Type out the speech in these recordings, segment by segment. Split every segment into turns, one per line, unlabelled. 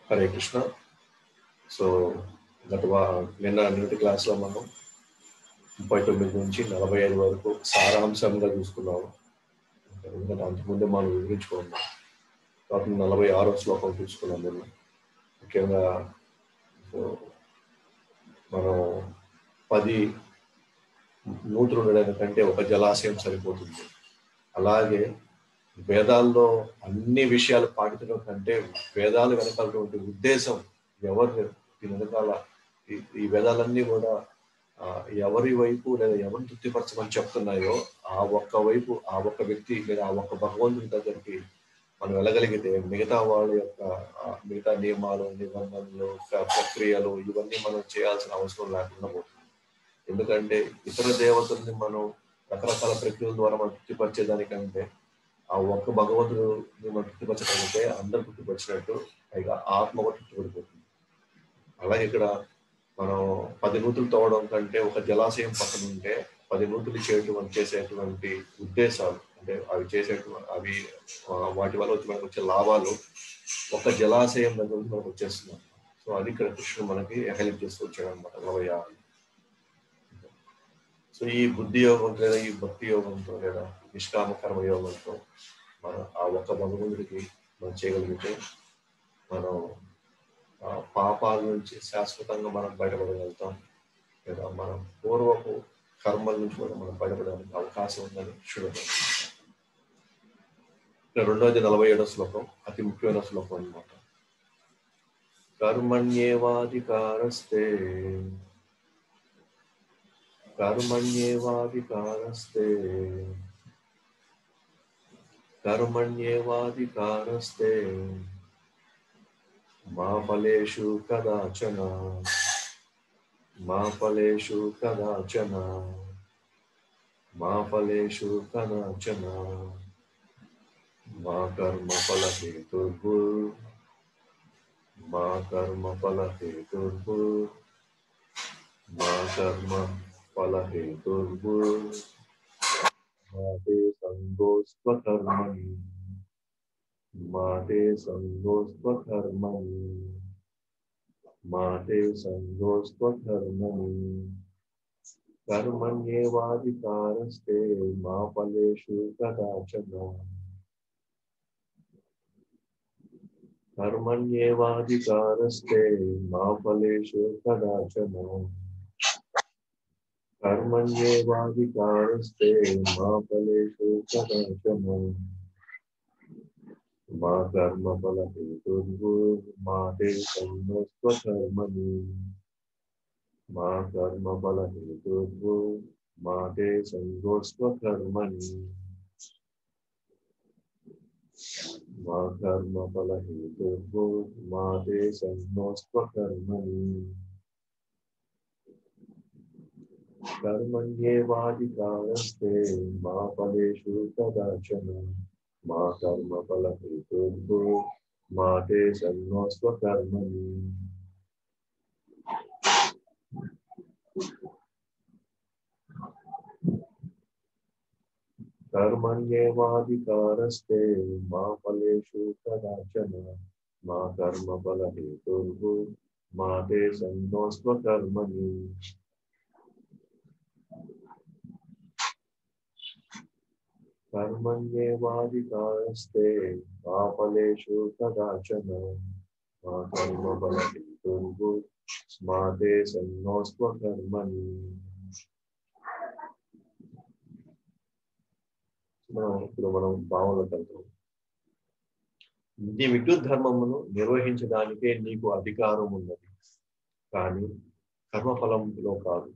Hare Krishna. So నిన్నటి క్లాస్లో మనం 39 నుంచి 45 వరకు సారాంశంగా చూసుకున్నాము. ఎందుకంటే అంతకుముందే మనం వివరించుకున్నాం. కాబట్టి 46వ శ్లోకం చూసుకున్నాం నిన్న. ముఖ్యంగా మనం 10 నూతులు ఉండడానికి కంటే ఒక జలాశయం సరిపోతుంది. అలాగే వేదాల్లో అన్ని విషయాలు పాటించడం కంటే వేదాలు వెనకాలటువంటి ఉద్దేశం, ఎవరు దీని వెనకాల ఈ వేదాలన్నీ కూడా ఎవరి వైపు లేదా ఎవరిని తృప్తిపరచమని చెప్తున్నాయో ఆ ఒక్క వైపు, ఆ ఒక్క వ్యక్తి లేదా ఆ ఒక్క భగవంతుడి దగ్గరికి మనం వెళ్ళగలిగితే మిగతా వాళ్ళ యొక్క మిగతా నియమాలు, నిబంధనలు, ప్రక్రియలు ఇవన్నీ మనం చేయాల్సిన అవసరం లేకుండా పోతుంది. ఎందుకంటే ఇతర దేవతల్ని మనం రకరకాల ప్రక్రియల ద్వారా మనం తృప్తిపరిచేదానికంటే ఆ ఒక్క భగవంతుడిని మనం తృప్తిపరచగలిగితే అందరూ తృప్తిపరిచినట్టు, పైగా ఆత్మ కూడా తృప్తిపడిపోతుంది. అలాగే ఇక్కడ మనం 10 నూతులు తవ్వడం కంటే ఒక జలాశయం పక్కన ఉంటే 10 నూతులు చేసేటువంటి ఉద్దేశాలు, అంటే అవి వాటి వల్ల వచ్చే లాభాలు ఒక జలాశయం దగ్గర నుంచి మనకు వచ్చేస్తున్నాం. సో అది ఇక్కడ కృష్ణుడు మనకి హెల్ప్ చేస్తూ వచ్చాడు అనమాట 46. సో ఈ బుద్ధి యోగం లేదా ఈ భక్తి యోగంతో లేదా నిష్కామ కర్మ యోగంతో మనం ఆ ఒక్క భగవంతుడికి మనం చేయగలిగితే మనం పాపాల నుంచి శాశ్వతంగా మనం బయటపడగలుగుతాం, లేదా మనం పూర్వపు కర్మల నుంచి కూడా మనం బయటపడడానికి అవకాశం ఉందని చూడగలం. 47వ శ్లోకం అతి ముఖ్యమైన శ్లోకం అన్నమాట. కర్మణ్యేవాధికారస్తే మా ఫలేషు కదాచన మా కర్మ ఫలహేతుర్భు మాతే సంగోస్త్వకర్మణి కర్మణ్యేవాధికారస్తే మా ఫలేషు కదాచన మా కర్మ ఫలహేతుర్భు మాతే సంగోస్త్వకర్మణి కర్మణ్యేవాధికారస్తే మా ఫలేషు కదాచన మా కర్మ ఫలహేతుర్భు మాతే సంగోస్త్వకర్మణి. కర్మణ్యేవాధికారస్తే మా ఫలేషు కదాచన మా కర్మ ఫలహేతుర్భు మాతే సంగోస్త్వకర్మణి. కర్మణ్యేవాధికారస్తే మా ఫలేషు కదాచన మా కర్మ ఫలహేతుర్భు మాతే సంగోస్త్వకర్మణి. ఇప్పుడు మనం భావనలోకి వెళ్తాం. నీ విద్యుత్ ధర్మమును నిర్వహించడానికే నీకు అధికారం ఉన్నది, కానీ కర్మఫలంలో కాదు.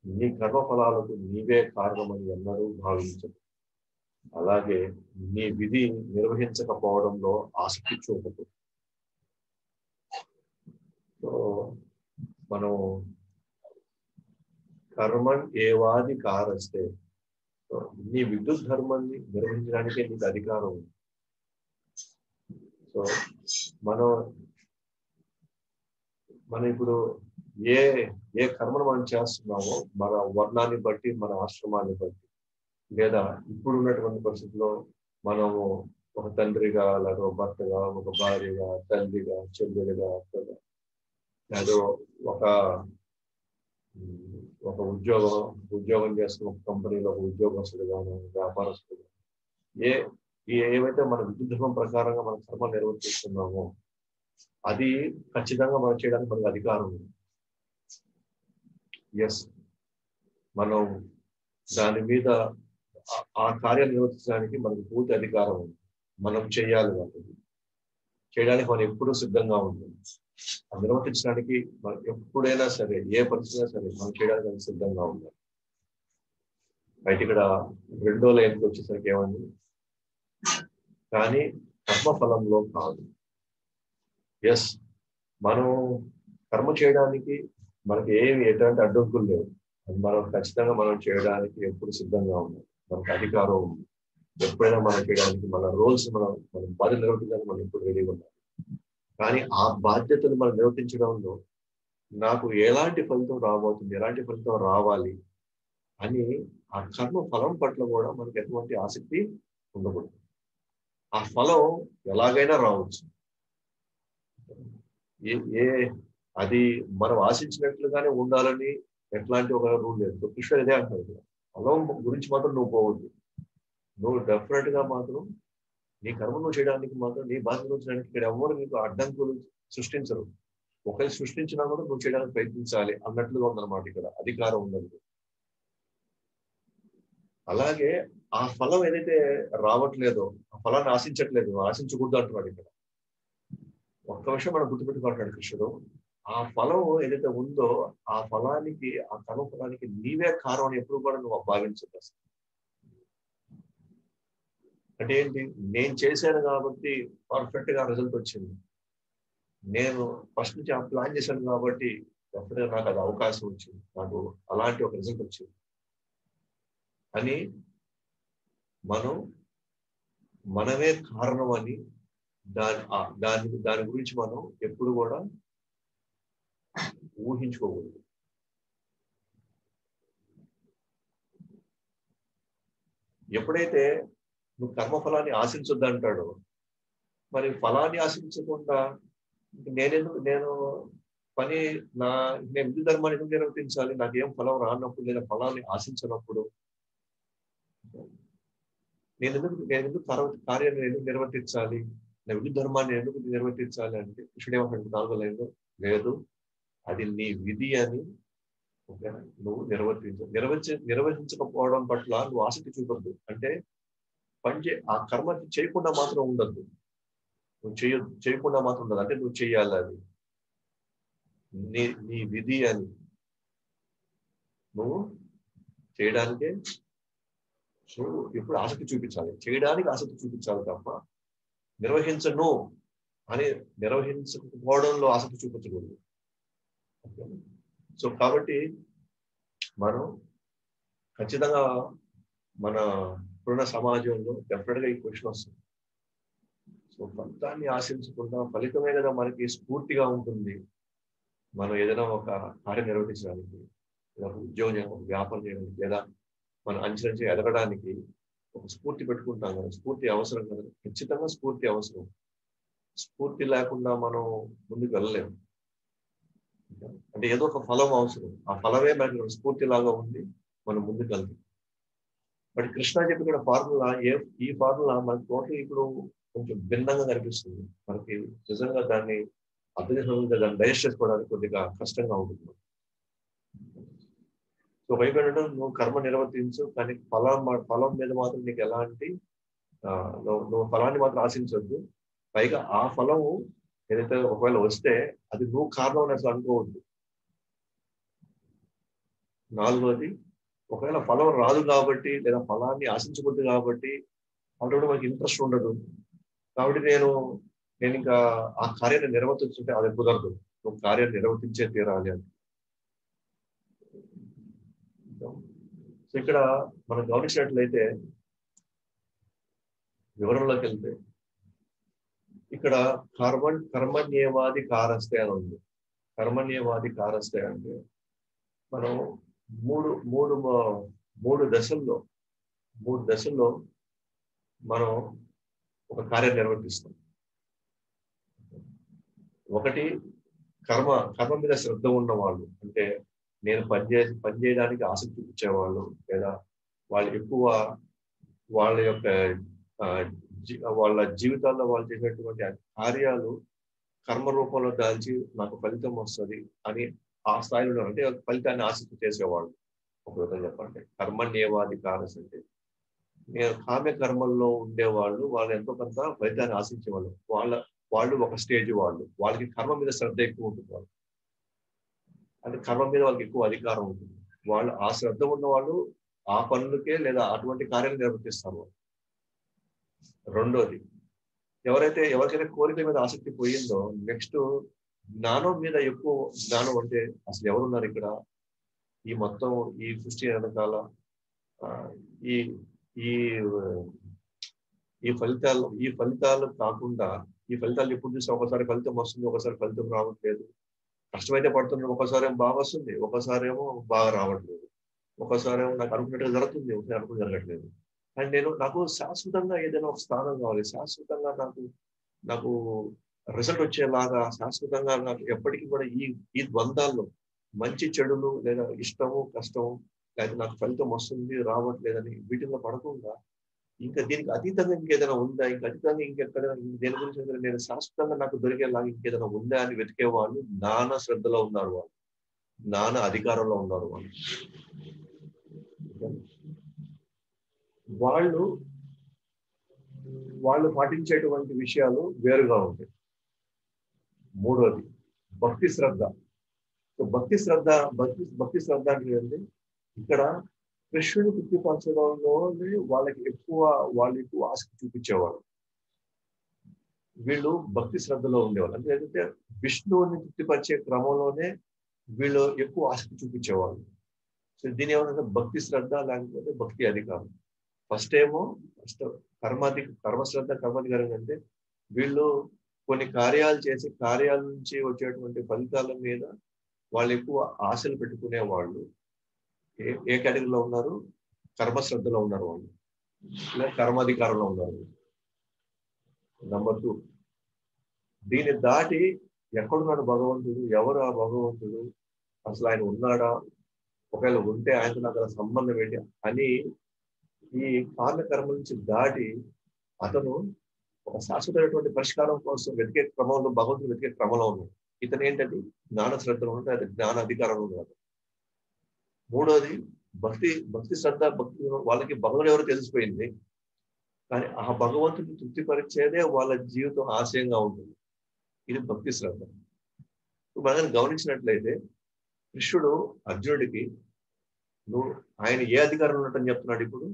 నీ కర్మఫలాలకు నీవే కారణమని ఎన్నడూ భావించదు. అలాగే నీ విధి నిర్వహించకపోవడంలో ఆసక్తి చూపదు. సో మనం కర్మణ్ ఏవాధికారస్తే, నీ విద్యుత్ ధర్మాన్ని నిర్వహించడానికే నీకు అధికారం ఉంది. సో మనం ఇప్పుడు ఏ కర్మను మనం చేస్తున్నామో మన వర్ణాన్ని బట్టి, మన ఆశ్రమాన్ని బట్టి, లేదా ఇప్పుడు ఉన్నటువంటి పరిస్థితుల్లో మనము ఒక తండ్రిగా, లేదా ఒక భర్తగా, ఒక భార్యగా, తల్లిగా, చెల్లెలుగా, అక్కగా, లేదా ఒక ఒక ఉద్యోగం చేస్తున్న ఒక కంపెనీలో ఒక ఉద్యోగస్తుడుగాను, వ్యాపారస్తుడుగా, ఏ ఏవైతే మన విధి ధర్మం ప్రకారంగా మన కర్మ నిర్వర్తిస్తున్నామో అది ఖచ్చితంగా మనం చేయడానికి మనకు అధికారం ఉంది. ఎస్, మనం దాని మీద ఆ కార్యం నిర్వర్తించడానికి మనకు పూర్తి అధికారం ఉంది. మనం చేయాలి, వాటిని చేయడానికి మనం ఎప్పుడూ సిద్ధంగా ఉంటుంది. నిర్వర్తించడానికి మనం ఎప్పుడైనా సరే, ఏ పరిస్థితి సరే మనం చేయడానికి మనం సిద్ధంగా ఉండాలి. అయితే ఇక్కడ రెండో లైన్కి వచ్చేసరికి ఏమండి, కానీ కర్మఫలంలో కాదు. ఎస్, మనం కర్మ చేయడానికి మనకి ఎటువంటి అడ్డంకులు లేవు. అది మనం ఖచ్చితంగా మనం చేయడానికి ఎప్పుడు సిద్ధంగా ఉన్నాం. మనకు అధికారం ఉంది. ఎప్పుడైనా మనం చేయడానికి మన రోల్స్ మనం బాధ్యత నిర్వర్తించడానికి మనం ఎప్పుడు రెడీగా ఉన్నాం. కానీ ఆ బాధ్యతను మనం నిర్వర్తించడంలో నాకు ఎలాంటి ఫలితం రాబోతుంది, ఎలాంటి ఫలితం రావాలి అని ఆ కర్మ ఫలం పట్ల కూడా మనకు ఎటువంటి ఆసక్తి ఉండకూడదు. ఆ ఫలం ఎలాగైనా రావచ్చు. ఏ అది మనం ఆశించినట్లుగానే ఉండాలని ఎట్లాంటి ఒక రూల్ లేదు. కృష్ణుడు ఇదే అంటారు, ఫలం గురించి మాత్రం నువ్వు పోవద్దు. నువ్వు డెఫినెట్ గా మాత్రం నీ కర్మ నువ్వు చేయడానికి మాత్రం, నీ బాధ్యత చేయడానికి ఇక్కడ ఎవరు నీకు అడ్డంకులు సృష్టించరు. ఒకవేళ సృష్టించినా కూడా నువ్వు చేయడానికి ప్రయత్నించాలి అన్నట్లుగా ఉందన్నమాట. ఇక్కడ అధికారం ఉన్నది. అలాగే ఆ ఫలం ఏదైతే రావట్లేదో, ఆ ఫలాన్ని ఆశించట్లేదు, ఆశించకూడదు అంటున్నాడు ఇక్కడ. ఒక్క విషయం మనం గుర్తుపెట్టుకుంటాడు కృష్ణుడు, ఆ ఫలం ఏదైతే ఉందో ఆ ఫలానికి, ఆ కర్మ ఫలానికి నీవే కారణం ఎప్పుడు కూడా నువ్వు భావించదు. అంటే ఏంటి, నేను చేశాను కాబట్టి పర్ఫెక్ట్ గా రిజల్ట్ వచ్చింది, నేను ఫస్ట్ నుంచి ఆ ప్లాన్ చేశాను కాబట్టి ఎప్పుడైనా నాకు అది అవకాశం వచ్చింది, నాకు అలాంటి ఒక రిజల్ట్ వచ్చింది అని మనమే కారణం అని దాని గురించి మనం ఎప్పుడు కూడా ఊహించుకోకూడదు. ఎప్పుడైతే నువ్వు కర్మఫలాన్ని ఆశించొద్దు అంటాడో, మరి ఫలాన్ని ఆశించకుండా నేను పని నేను విధి ధర్మాన్ని ఎందుకు నిర్వర్తించాలి, నాకేం ఫలం రానప్పుడు, నేను ఫలాన్ని ఆశించినప్పుడు నేను ఎందుకు కార్యాన్ని ఎందుకు నిర్వర్తించాలి, నా విధి ధర్మాన్ని ఎందుకు నిర్వర్తించాలి అంటే కృష్ణుడు ఏమంటాడు 4వ లైన్లో, లేదు అది నీ విధి అని నువ్వు నిర్వహించకపోవడం పట్ల నువ్వు ఆసక్తి చూపద్దు. అంటే ఆ కర్మ చేయకుండా మాత్రం ఉండద్దు, నువ్వు చేయకుండా మాత్రం ఉండదు. అంటే నువ్వు చేయాలి, అది నీ విధి అని నువ్వు చేయడానికే నువ్వు ఎప్పుడు ఆసక్తి చూపించాలి, చేయడానికి ఆసక్తి చూపించాలి తప్ప నిర్వహించకపోవడంలో ఆసక్తి చూపించకూడదు. సో కాబట్టి మనం ఖచ్చితంగా మన ఇప్పుడున్న సమాజంలో డెఫినెట్గా ఈ క్వశ్చన్ వస్తుంది. సో ఫలితాన్ని ఆశించకుండా, ఫలితమే కదా మనకి స్ఫూర్తిగా ఉంటుంది మనం ఏదైనా ఒక కార్యం నిర్వహించడానికి, లేదా ఉద్యోగం చేయడానికి, వ్యాపారం చేయడానికి, లేదా మనం అంచెలంచె ఎదగడానికి ఒక స్ఫూర్తి పెట్టుకుంటాం కదా. స్ఫూర్తి అవసరం కదా, ఖచ్చితంగా స్ఫూర్తి అవసరం. స్ఫూర్తి లేకుండా మనం ముందుకు వెళ్ళలేము. అంటే ఏదో ఒక ఫలం అవసరం, ఆ ఫలమే మనకి స్ఫూర్తి లాగా ఉంది, మనం ముందుకు వెళ్తాం. బట్ కృష్ణ చెప్పిన ఫార్ములా, ఈ ఫార్ములా మనకి టోటల్ ఇప్పుడు కొంచెం భిన్నంగా కనిపిస్తుంది. మనకి నిజంగా దాన్ని అర్థం చేసుకోవడానికి, దాన్ని డైజెస్ట్ చేసుకోవడానికి కొద్దిగా కష్టంగా ఉంటుంది. సో వైపు ఏంటంటే నువ్వు కర్మ నిర్వర్తించు, కానీ ఫలం మీద మాత్రం నీకు ఎలాంటి నువ్వు ఫలాన్ని మాత్రం ఆశించవద్దు. పైగా ఆ ఫలం ఏదైతే ఒకవేళ వస్తే అది నువ్వు కారణం అని అసలు అనుకోవద్దు. 4వది, ఒకవేళ ఫలం రాదు కాబట్టి, లేదా ఫలాన్ని ఆశించకూడదు కాబట్టి ఆల్రెడీ మనకి ఇంట్రెస్ట్ ఉండదు కాబట్టి నేను ఇంకా ఆ కార్యాన్ని నిర్వర్తించుంటే అది కుదరదు, నువ్వు కార్యాన్ని నిర్వర్తించే తీరాలి అని. సో ఇక్కడ మనం గమనించినట్లయితే వివరంలోకి వెళ్తే ఇక్కడ కర్మణ్యేవాది కారస్తే అని ఉంది. కర్మణ్యేవాది కారస్తే అంటే మనం మూడు దశల్లో మనం ఒక కార్యం నిర్వర్తిస్తాం. ఒకటి కర్మ మీద శ్రద్ధ ఉన్న వాళ్ళు, అంటే నేను పనిచేయడానికి ఆసక్తి చూపించేవాళ్ళు, లేదా వాళ్ళు ఎక్కువ వాళ్ళ యొక్క వాళ్ళ జీవితాల్లో వాళ్ళు చేసేటువంటి కార్యాలు కర్మ రూపంలో దాల్చి నాకు ఫలితం వస్తుంది అని ఆ స్థాయిలో అంటే ఫలితాన్ని ఆసక్తి చేసేవాళ్ళు. ఒక విధంగా చెప్పండి, కర్మణ్యేవాధికారస్ అంటే నేను కామ్య కర్మల్లో ఉండేవాళ్ళు, వాళ్ళు ఎంతో కొంత ఫలితాన్ని ఆశించేవాళ్ళు. వాళ్ళు ఒక స్టేజ్ వాళ్ళకి కర్మ మీద శ్రద్ధ ఎక్కువ ఉంటుంది. వాళ్ళు అంటే కర్మ మీద వాళ్ళకి ఎక్కువ అధికారం ఉంటుంది. వాళ్ళు ఆ శ్రద్ధ ఉన్న వాళ్ళు ఆ పనులకే లేదా అటువంటి కార్యాలు నిర్వర్తిస్తారు. రెండోది, ఎవరికైతే కోరిక మీద ఆసక్తి పోయిందో, నెక్స్ట్ జ్ఞానం మీద ఎక్కువ జ్ఞానం, అంటే అసలు ఎవరున్నారు ఇక్కడ ఈ మొత్తం ఈ సృష్టి వెనకాల, ఈ ఈ ఈ ఫలితాలు కాకుండా, ఈ ఫలితాలు ఎప్పుడు చూస్తే ఒకసారి ఫలితం వస్తుంది, ఒకసారి ఫలితం రావట్లేదు, కష్టమైతే పడుతున్నాం, ఒకసారి ఏమో బాగా వస్తుంది, ఒకసారి ఏమో బాగా రావట్లేదు, ఒకసారి ఏమో నాకు అనుకున్నట్టుగా జరుగుతుంది, ఒకసారి అనుకుని జరగట్లేదు. అండ్ నాకు శాశ్వతంగా ఏదైనా ఒక స్థానం కావాలి, శాశ్వతంగా నాకు రిజల్ట్ వచ్చేలాగా, శాశ్వతంగా నాకు ఎప్పటికీ కూడా ఈ ద్వంద్వాల్లో మంచి చెడులు, లేదా ఇష్టము కష్టము, లేదా నాకు ఫలితం వస్తుంది రావట్లేదని వీటిల్లో పడకుండా, ఇంకా దీనికి అతీతంగా ఇంకేదైనా ఉందా, ఇంకా అతీతంగా ఇంకెక్కడైనా దేని గురించి నేను శాశ్వతంగా నాకు దొరికేలాగా ఇంకేదైనా ఉందా అని వెతికే వాళ్ళు జ్ఞాన శ్రద్ధలో ఉన్నారు, వాళ్ళు జ్ఞాన అధికారంలో ఉన్నారు. వాళ్ళు పాటించేటువంటి విషయాలు వేరుగా ఉంటాయి. మూడోది భక్తి శ్రద్ధ. భక్తి శ్రద్ధ అంటే ఇక్కడ కృష్ణుని తృప్తిపరచడంలోనే వాళ్ళు ఎక్కువ ఆసక్తి చూపించేవాళ్ళు. వీళ్ళు భక్తి శ్రద్ధలో ఉండేవాళ్ళు. అంటే ఏంటంటే విష్ణువుని తృప్తిపరిచే క్రమంలోనే వీళ్ళు ఎక్కువ ఆసక్తి చూపించేవాళ్ళు. సో దీని ఏమన్నా భక్తి శ్రద్ధ, లేకపోతే భక్తి అధికారం. ఫస్ట్ కర్మశ్రద్ధ కర్మాధికారం అంటే వీళ్ళు కొన్ని కార్యాలు చేసి కార్యాల నుంచి వచ్చేటువంటి ఫలితాల మీద వాళ్ళు ఎక్కువ ఆశలు పెట్టుకునే వాళ్ళు ఏ కేటగిరీలో ఉన్నారు? కర్మశ్రద్ధలో ఉన్నారు వాళ్ళు, లేదా కర్మాధికారంలో ఉన్నారు. నంబర్ 2, దీన్ని దాటి ఎక్కడున్నాడు భగవంతుడు, ఎవరు ఆ భగవంతుడు, అసలు ఆయన ఉన్నాడా, ఒకవేళ ఉంటే ఆయనతో నాకు సంబంధం ఏంటి అని ఈ కామ్యకర్మ నుంచి దాటి అతను ఒక శాశ్వతమైనటువంటి పరిష్కారం కోసం వెతికే క్రమంలో, భగవంతుడు వెతికే క్రమంలో ఉన్నాడు. ఇతను ఏంటంటే జ్ఞాన శ్రద్ధలో ఉంటే అది జ్ఞాన అధికారంలో ఉన్నాడు. మూడోది భక్తి శ్రద్ధ, వాళ్ళకి భగవంతుడు ఎవరో తెలిసిపోయింది, కానీ ఆ భగవంతుడిని తృప్తిపరిచేదే వాళ్ళ జీవితం ఆశయంగా ఉంటుంది. ఇది భక్తి శ్రద్ధ. మనం గమనించినట్లయితే కృష్ణుడు అర్జునుడికి ఆయన ఏ అధికారంలో ఉన్నట్టని చెప్తున్నాడు. ఇప్పుడు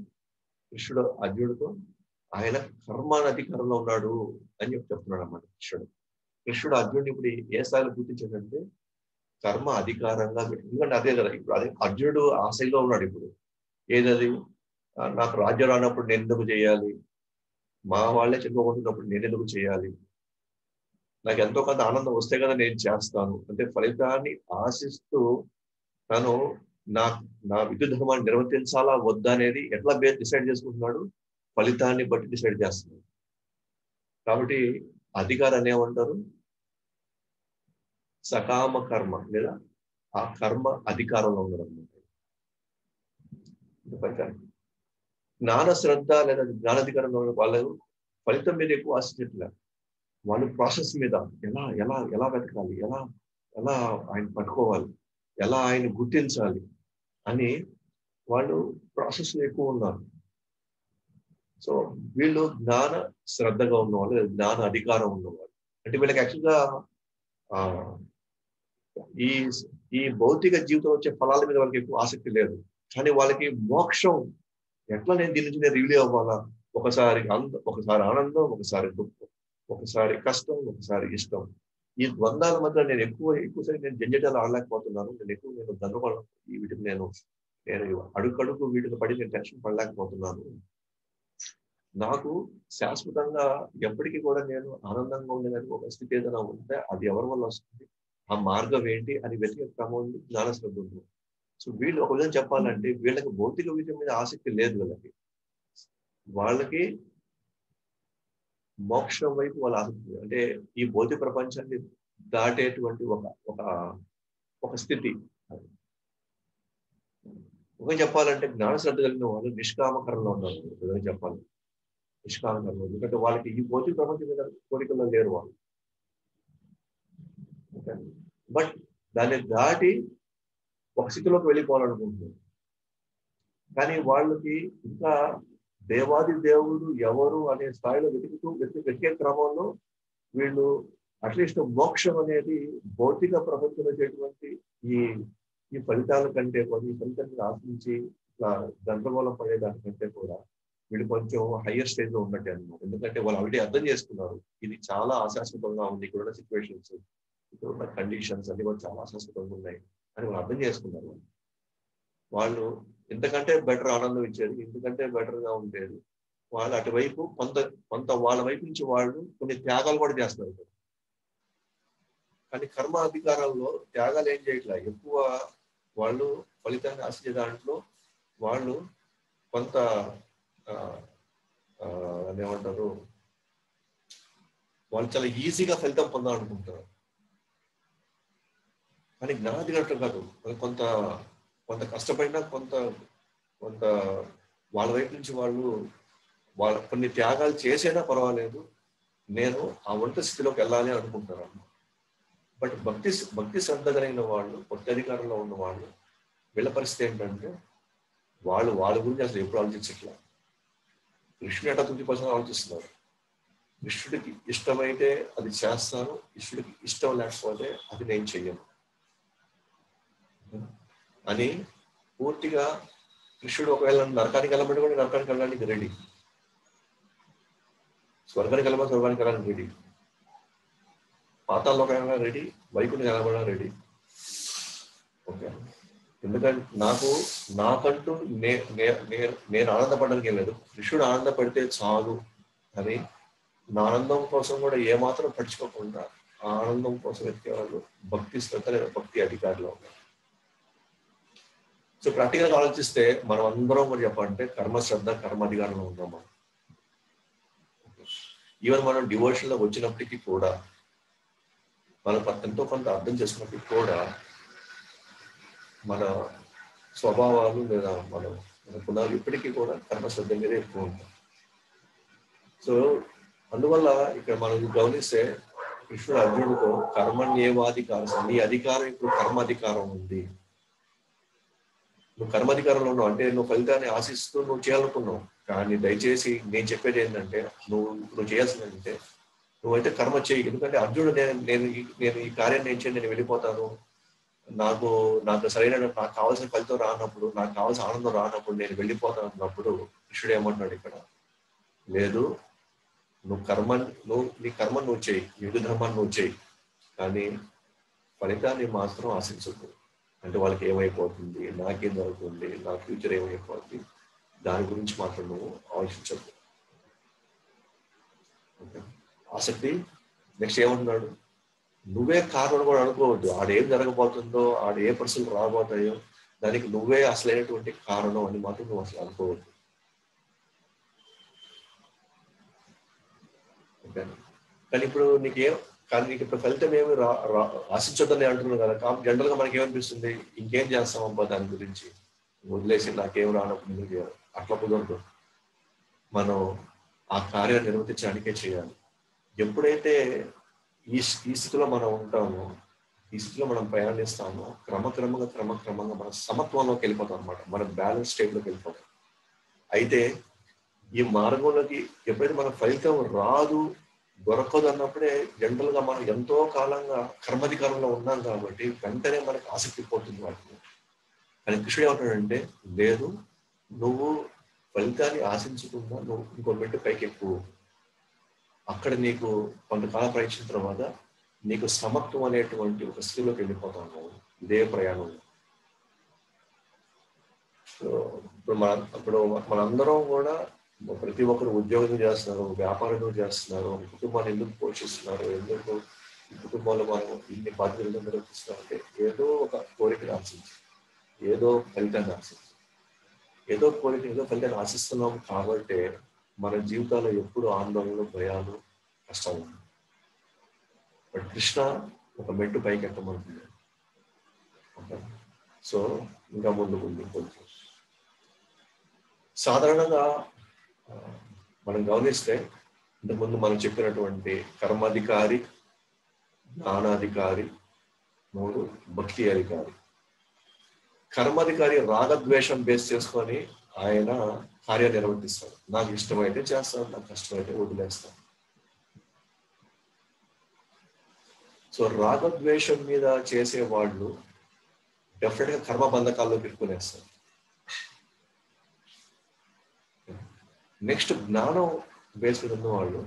కృష్ణుడు అర్జునుడితో ఆయన కర్మాధికారంలో ఉన్నాడు అని చెప్తున్నాడు అన్నమాట. కృష్ణుడు అర్జునుడిని ఇప్పుడు ఏ స్థాయిలో గుర్తించాడంటే కర్మ అధికారంగా. ఎందుకంటే అదే కదా, ఇప్పుడు అదే అర్జునుడు ఆశలో ఉన్నాడు. ఇప్పుడు ఏదది, నాకు రాజ్యం రానప్పుడు నేను ఎందుకు చేయాలి, మా వాళ్ళే చెప్పుకుంటున్నప్పుడు నేను ఎందుకు చేయాలి, నాకు ఎంతో కొంత ఆనందం వస్తే కదా నేను చేస్తాను అంటే ఫలితాన్ని ఆశిస్తూ తను నా విద్యుత్ ధర్మాన్ని నిర్వర్తించాలా వద్దా అనేది ఎట్లా డిసైడ్ చేసుకుంటున్నాడు? ఫలితాన్ని బట్టి డిసైడ్ చేస్తున్నాడు. కాబట్టి అధికారాన్ని ఏమంటారు? సకామ కర్మ, లేదా ఆ కర్మ అధికారంలో ఉండడం అన్నమాట. జ్ఞాన శ్రద్ధ లేదా జ్ఞానాధికారంలో ఉన్న వాళ్ళు ఫలితం మీద ఎక్కువ ఆశించట్లేదు. వాళ్ళు ప్రాసెస్ మీద ఎలా వెతకాలి, ఎలా ఆయన పట్టుకోవాలి, ఎలా ఆయన గుర్తించాలి అని వాళ్ళు ప్రాసెస్ ఎక్కువ ఉన్నారు. సో వీళ్ళు జ్ఞాన శ్రద్ధగా ఉన్నవాళ్ళు, జ్ఞాన అధికారం ఉన్నవాళ్ళు. అంటే వీళ్ళకి యాక్చువల్గా ఈ భౌతిక జీవితం వచ్చే ఫలాల మీద వాళ్ళకి ఎక్కువ ఆసక్తి లేదు. కానీ వాళ్ళకి మోక్షం ఎట్లా, నేను దీని నుంచి నేను రిలీవ్ అవ్వాలా, ఒకసారి ఆనందం, ఒకసారి దుఃఖం, ఒకసారి కష్టం, ఒకసారి ఇష్టం. ఈ ద్వంద్వాల మధ్య నేను ఎక్కువసారి నేను జంజటాలు ఆడలేకపోతున్నాను. నేను గందరగోళం, వీటికి నేను అడుగడుగు వీటిని పడి నేను టెన్షన్ పడలేకపోతున్నాను. నాకు శాశ్వతంగా ఎప్పటికీ కూడా నేను ఆనందంగా ఉండేదానికి ఒక స్థితి ఏదైనా ఉంటే అది ఎవరి వల్ల వస్తుంది, ఆ మార్గం ఏంటి అని వెతికే క్రమం జ్ఞానశ్రద్ధ ఉంది. సో వీళ్ళు ఒక విధంగా చెప్పాలంటే వీళ్ళకి భౌతిక విషయం మీద ఆసక్తి లేదు. వాళ్ళకి మోక్షం వైపు వాళ్ళ ఆసక్తి, అంటే ఈ భౌతిక ప్రపంచాన్ని దాటేటువంటి ఒక ఒక ఒక స్థితి. ఒక చెప్పాలంటే జ్ఞానశ్రద్ధ కలిగిన వాళ్ళు నిష్కామకరంలో ఉన్నారు. విధంగా చెప్పాలి, నిష్కామకరంలో. ఎందుకంటే వాళ్ళకి ఈ భౌతిక ప్రపంచం మీద కోరికల్లో లేరు వాళ్ళు. బట్ దాన్ని దాటి ఒక స్థితిలోకి వెళ్ళిపోవాలనుకుంటున్నారు. కానీ వాళ్ళకి ఇంకా దేవాది దేవుడు ఎవరు అనే స్థాయిలో వెతికే క్రమంలో వీళ్ళు అట్లీస్ట్ మోక్షం అనేది భౌతిక ప్రపంచంలో చేటువంటి ఈ ఈ ఫలితాల కంటే కూడా, ఈ ఫలితాన్ని ఆశించి ఇట్లా గందరగోళం పడేదానికంటే కూడా వీళ్ళు కొంచెం హయ్యర్ స్టేజ్ లో ఉన్నట్టే అన్నమాట. ఎందుకంటే వాళ్ళు ఆల్రెడీ అర్థం చేసుకున్నారు ఇది చాలా అశాశ్వతంగా ఉంది, ఇక్కడున్న సిచ్యువేషన్స్, ఇక్కడున్న కండిషన్స్ అన్ని కూడా చాలా అశాశ్వతంగా ఉన్నాయి అని వాళ్ళు అర్థం చేసుకున్నారు. వాళ్ళు ఇంతకంటే బెటర్ ఆనందం ఇచ్చేది, ఇంతకంటే బెటర్ గా ఉండేది. వాళ్ళు అటువైపు కొంత కొంత వాళ్ళ వైపు నుంచి వాళ్ళు కొన్ని త్యాగాలు కూడా చేస్తున్నారు. కానీ కర్మ అధికారంలో త్యాగాలు ఏం చేయట్లే. ఎక్కువ వాళ్ళు ఫలితాన్ని ఆశించే దాంట్లో వాళ్ళు కొంత ఏమంటారు, వాళ్ళు చాలా ఈజీగా ఫలితం పొందాలనుకుంటారు. కానీ జ్ఞానాధికారులు కాదు, కొంత కొంత కష్టపడినా కొంత కొంత వాళ్ళ వైపు నుంచి వాళ్ళ కొన్ని త్యాగాలు చేసైనా పర్వాలేదు, నేను ఆ ఉన్నత స్థితిలోకి వెళ్ళాలి అనుకుంటున్నారు. బట్ భక్తి శ్రద్ధ కలిగిన వాళ్ళు, భక్తి అధికారంలో ఉన్న వాళ్ళు, వీళ్ళ పరిస్థితి ఏంటంటే వాళ్ళ గురించి అసలు ఎప్పుడు ఆలోచించట్లా. కృష్ణుడు ఎట్లా 50% ఆలోచిస్తున్నారు. కృష్ణుడికి ఇష్టమైతే అది చేస్తాను, కృష్ణుడికి ఇష్టం లేకపోతే అది నేను చెయ్యను అని పూర్తిగా. కృష్ణుడు ఒకవేళ నరకానికి వెళ్ళమంటే కూడా నరకానికి వెళ్ళడానికి రెడీ, స్వర్గానికి వెళ్ళమని స్వర్గానికి వెళ్ళడానికి రెడీ, పాతాల్లోకి వెళ్ళడానికి రెడీ, వైకుంఠకి వెళ్ళడానికి రెడీ. ఓకే, ఎందుకంటే నాకంటూ నేను ఆనందపడడానికి లేదు, కృష్ణుడు ఆనందపడితే చాలు అని నా ఆనందం కోసం కూడా ఏమాత్రం పట్టించుకోకుండా ఆ ఆనందం కోసం వెతికే వాళ్ళు భక్తి శ్రద్ధ లేదా భక్తి అధికారిలో ఉన్నారు. సో ప్రాక్టికల్ గా ఆలోచిస్తే మనం అందరం కూడా చెప్పాలంటే కర్మ శ్రద్ధ కర్మ అధికారంలో ఉన్నాం మనం. ఈవెన్ మనం డివోషన్ లో వచ్చినప్పటికీ కూడా, మనం ఎంతో కొంత అర్థం చేసుకున్నప్పటికీ కూడా మన స్వభావాలు లేదా మన గుణాలు ఇప్పటికీ కూడా కర్మ శ్రద్ధ మీద ఎక్కువ ఉంటాయి. సో అందువల్ల ఇక్కడ మనం గమనిస్తే కృష్ణుడు అర్జునుడితో కర్మణ్యేవాధికారం, నీ అధికారం ఇప్పుడు కర్మాధికారం ఉంది. నువ్వు కర్మాధికారంలో ఉన్నావు అంటే నువ్వు ఫలితాన్ని ఆశిస్తూ నువ్వు చేయాలనుకున్నావు. కానీ దయచేసి నేను చెప్పేది ఏంటంటే నువ్వు చేయాల్సిందంటే నువ్వైతే కర్మ చేయి. ఎందుకంటే అర్జునుడు నేను ఈ కార్యాన్ని నేను చేయను, నేను వెళ్ళిపోతాను, నాకు నాకు కావాల్సిన ఫలితం రానప్పుడు, నాకు కావాల్సిన ఆనందం రానప్పుడు నేను వెళ్ళిపోతాను అన్నప్పుడు కృష్ణుడు ఏమంటున్నాడు ఇక్కడ, లేదు నీ కర్మ నువ్వు చేయి, యుగ ధర్మాన్ని నువ్వు చేయి, కానీ ఫలితాన్ని మాత్రం ఆశించద్దు. అంటే వాళ్ళకి ఏమైపోతుంది, నాకేం జరుగుతుంది, నా ఫ్యూచర్ ఏమైపోతుంది, దాని గురించి మాత్రం నువ్వు ఆలోచించద్దు. ఆసక్తి. నెక్స్ట్ ఏమంటున్నాడు, నువ్వే కారణం కూడా అనుకోవద్దు. ఆడేం జరగబోతుందో, ఆడ ఏ పరిస్థితులు రాబోతాయో దానికి నువ్వే అసలైనటువంటి కారణం అని మాత్రం నువ్వు అసలు అనుకోవద్దు. కానీ ఇప్పుడు నీకు ఇప్పుడు ఫలితం ఏమి ఆశించొద్దని అంటున్నావు కదా. కాబట్టి జనరల్ గా మనకి ఏమనిపిస్తుంది, ఇంకేం చేస్తామబ్బా దాని గురించి, వదిలేసి నాకేం రానప్పుడు ఎందుకు చేయాలి. అట్లా కుదరదు. మనం ఆ కార్యాన్ని నిర్వర్తించడానికే చేయాలి. ఎప్పుడైతే ఈ స్థితిలో మనం ఉంటామో, ఈ స్థితిలో మనం ప్రయాణిస్తామో, క్రమక్రమంగా మన సమత్వంలోకి వెళ్ళిపోతాం అనమాట. మన బ్యాలెన్స్ స్టేట్లోకి వెళ్ళిపోతాం. అయితే ఈ మార్గంలోకి ఎప్పుడైతే మన ఫలితం రాదు, దొరకదు అన్నప్పుడే జనరల్ గా మనం ఎంతో కాలంగా కర్మాధికారంలో ఉన్నాం కాబట్టి వెంటనే మనకు ఆసక్తి పోతుంది వాటిని. కానీ కృష్ణుడు ఏమంటాడంటే, లేదు, నువ్వు ఫలితాన్ని ఆశించకుండా నువ్వు ఇంకో మెట్టు పైకి ఎక్కువ. అక్కడ నీకు కొంతకాలం ప్రయత్నించిన తర్వాత నీకు సమత్వం అనేటువంటి ఒక స్థితిలోకి వెళ్ళిపోతావు ఇదే ప్రయాణంలో. సో ఇప్పుడు మనందరం కూడా ప్రతి ఒక్కరు ఉద్యోగం చేస్తున్నారు, వ్యాపారం చేస్తున్నారు, కుటుంబాన్ని ఎందుకు పోషిస్తున్నారు, ఎందుకు ఈ కుటుంబంలో మనం ఇన్ని బాధ్యతలు నిర్వహిస్తున్నాం అంటే ఏదో ఒక కోరికను ఆశించి, ఏదో ఫలితాన్ని ఆశించి, ఏదో ఫలితాన్ని ఆశిస్తున్నాం కాబట్టి మన జీవితాల్లో ఎప్పుడు ఆందోళనలు, భయాలు, కష్టాలు. బట్ కృష్ణ ఒక మెట్టు పైకి ఎక్కమంటుంది. సో ఇంకా ముందుకు కొంచెం సాధారణంగా మనం గమనిస్తే ఇంతకుముందు మనం చెప్పినటువంటి కర్మాధికారి, జ్ఞానాధికారి, 3 భక్తి అధికారి. కర్మాధికారి రాగద్వేషం బేస్ చేసుకొని ఆయన కార్యం నిర్వర్తిస్తాడు. నాకు ఇష్టమైతే చేస్తాను, నాకు కష్టమైతే వదిలేస్తాను. సో రాగద్వేషం మీద చేసే వాళ్ళు డెఫినెట్ గా కర్మ బంధకాల్లో పెట్టుకునేస్తారు. నెక్స్ట్ జ్ఞానం బేస్ మీద ఉన్న వాళ్ళు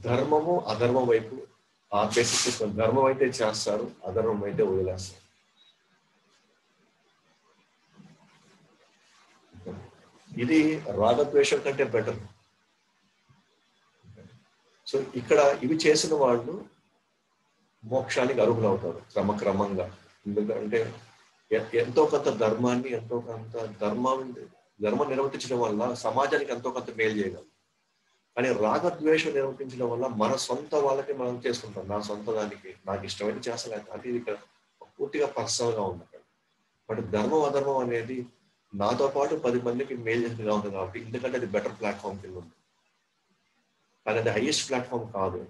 ధర్మము అధర్మం వైపు ఆ బేసిస్ తీసుకొని ధర్మం అయితే చేస్తారు, అధర్మం అయితే వదిలేస్తారు. ఇది రాగద్వేషం కంటే బెటర్. సో ఇక్కడ ఇవి చేసిన వాళ్ళు మోక్షానికి అర్హులవుతారు క్రమక్రమంగా. ఎందుకంటే ఎంతో కొంత ధర్మాన్ని, ఎంతో కొంత ధర్మం నిర్వర్తించడం వల్ల సమాజానికి ఎంతో కొంత మేలు చేయగలం. కానీ రాగద్వేషం నిర్వర్తించడం వల్ల మన సొంత వాళ్ళకి మనం చేసుకుంటాం. నా సొంత దానికి నాకు ఇష్టమైన చేస్తలేదు. అంటే ఇది పూర్తిగా పర్సనల్ గా ఉంది. బట్ ధర్మం అధర్మం అనేది నాతో పాటు 10 మందికి మేలు చేసేదిగా ఉంది కాబట్టి ఎందుకంటే అది బెటర్ ప్లాట్ఫామ్ కింద ఉంది. కానీ అది హైయెస్ట్ ప్లాట్ఫామ్ కాదు,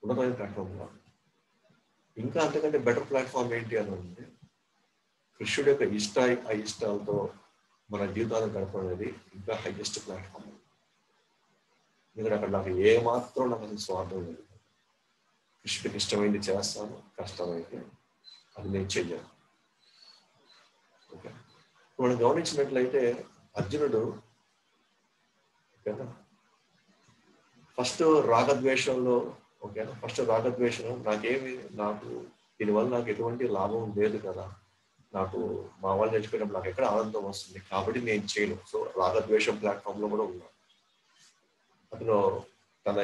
ఉన్నతమైన ప్లాట్ఫామ్ కాదు. ఇంకా అంతకంటే బెటర్ ప్లాట్ఫామ్ ఏంటి అని అంటే కృష్ణుడి యొక్క అయిష్టాలతో మన జీవితాలను గడపనేది ఇంకా హైయెస్ట్ ప్లాట్ఫామ్. ఎందుకంటే అక్కడ నాకు ఏమాత్రం నాకు అసలు స్వార్థం లేదు. కృష్ణుడికి ఇష్టమైంది చేస్తాను, కష్టమైతే అది నేను చెయ్యాను. ఓకే, మనం గమనించినట్లయితే అర్జునుడు ఓకేనా ఫస్ట్ రాగద్వేషంలో నాకు దీనివల్ల నాకు ఎటువంటి లాభం లేదు కదా, నాకు మా వాళ్ళు నేర్చుకున్నప్పుడు నాకు ఎక్కడ ఆనందం వస్తుంది కాబట్టి నేను చేయను. సో రాగద్వేషం ప్లాట్ఫామ్ లో కూడా ఉన్నాను. అతను తన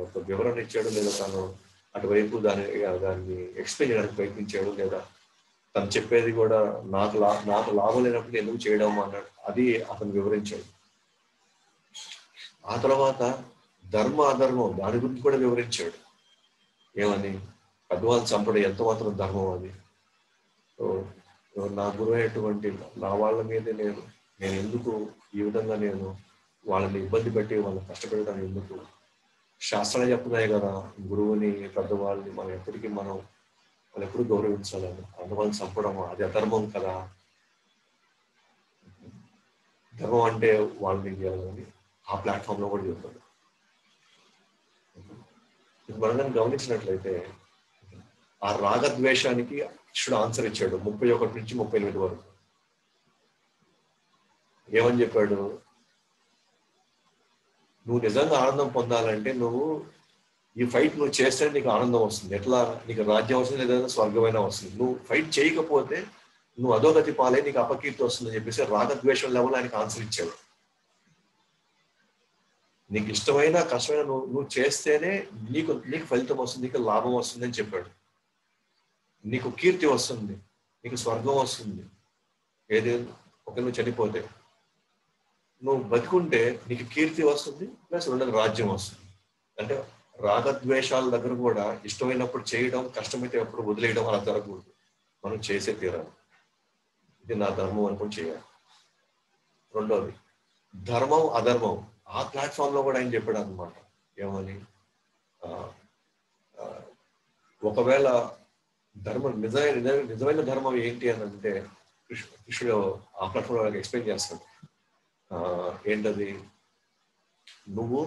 యొక్క వివరణ ఇచ్చాడు, లేదా తను అటువైపు దాన్ని ఎక్స్ప్లెయిన్ చేయడానికి ప్రయత్నించాడు, లేదా తను చెప్పేది కూడా నాకు లాభం లేనప్పుడు ఎందుకు చేయడం అన్నాడు, అది అతను వివరించాడు. ఆ తర్వాత ధర్మ అధర్మం దాని గురించి కూడా వివరించాడు. ఏమని, పెద్దవాళ్ళు చంపడం ఎంత మాత్రం ధర్మం అని. నా గురువు అయినటువంటి నా వాళ్ళ మీదే నేను ఎందుకు ఈ విధంగా నేను వాళ్ళని ఇబ్బంది పెట్టి వాళ్ళని కష్టపెట్టడం ఎందుకు? శాస్త్రాలు చెప్తున్నాయి కదా, గురువుని పెద్దవాళ్ళని మనం ఎప్పుడు గౌరవించాలని. అందువల్ల చంపడం అది అధర్మం కదా, ధర్మం అంటే వాళ్ళని చేయాలని ఆ ప్లాట్ఫామ్ లో కూడా చెప్తాడు. మనం గమనించినట్లయితే ఆ రాగద్వేషానికి కృష్ణుడు ఆన్సర్ ఇచ్చాడు 31 నుంచి 38 వరకు. ఏమని చెప్పాడు, నువ్వు నిజంగా ఆనందం పొందాలంటే నువ్వు ఈ ఫైట్ నువ్వు చేస్తే నీకు ఆనందం వస్తుంది. ఎట్లా? నీకు రాజ్యం వస్తుంది, లేదా స్వర్గమైన వస్తుంది. నువ్వు ఫైట్ చేయకపోతే నువ్వు అధోగతి పాలే, నీకు అపకీర్తి వస్తుందని చెప్పేసి రాగద్వేషం లెవెల్ ఆయనకి ఆన్సర్ ఇచ్చాడు. నీకు ఇష్టమైన కష్టమైన నువ్వు చేస్తేనే నీకు ఫలితం వస్తుంది, నీకు లాభం వస్తుంది అని చెప్పాడు. నీకు కీర్తి వస్తుంది, నీకు స్వర్గం వస్తుంది. ఏది నువ్వు చనిపోతే, నువ్వు బతికుంటే నీకు కీర్తి వస్తుంది, ప్లస్ రెండోది రాజ్యం వస్తుంది. అంటే రాగద్వేషాల దగ్గర కూడా ఇష్టమైనప్పుడు చేయడం, కష్టమైతే ఎప్పుడు వదిలేయడం అలా జరగకూడదు. మనం చేసే తీరాలి. ఇది నా ధర్మం అనుకుని చేయాలి. రెండోది ధర్మం అధర్మం ఆ ప్లాట్ఫామ్ లో కూడా ఆయన చెప్పాడు అనమాట. ఏమని, ఒకవేళ ధర్మం నిజమైన ధర్మం ఏంటి అని అంటే కృష్ణుడు ఆ ప్లాట్ఫామ్ లో ఎక్స్ప్లెయిన్ చేస్తాడు. ఏంటది, నువ్వు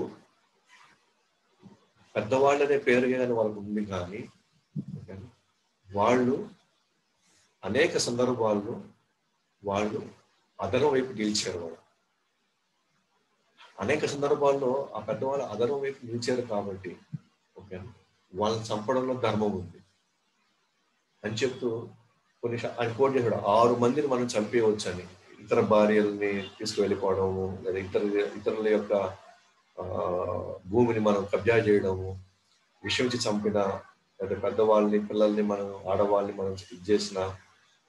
పెద్దవాళ్ళనే పేరుగా వాళ్ళకు ఉంది, కానీ వాళ్ళు అనేక సందర్భాల్లో వాళ్ళు అధర్మం వైపు నిలిచారు. వాళ్ళు అనేక సందర్భాల్లో ఆ పెద్దవాళ్ళు అధర్మం వైపు నిలిచారు కాబట్టి ఓకే వాళ్ళని చంపడంలో ధర్మం ఉంది అని చెప్తూ ఆయన కోట్ చేశాడు. 6 మందిని మనం చంపేయవచ్చు అని. ఇతర భార్యల్ని తీసుకువెళ్ళిపోవడము, లేదా ఇతరుల యొక్క భూమిని మనం కబ్జా చేయడము, విషమించి చంపిన, లేదా పెద్దవాళ్ళని, పిల్లల్ని, మనం ఆడవాళ్ళని మనం ఇది చేసిన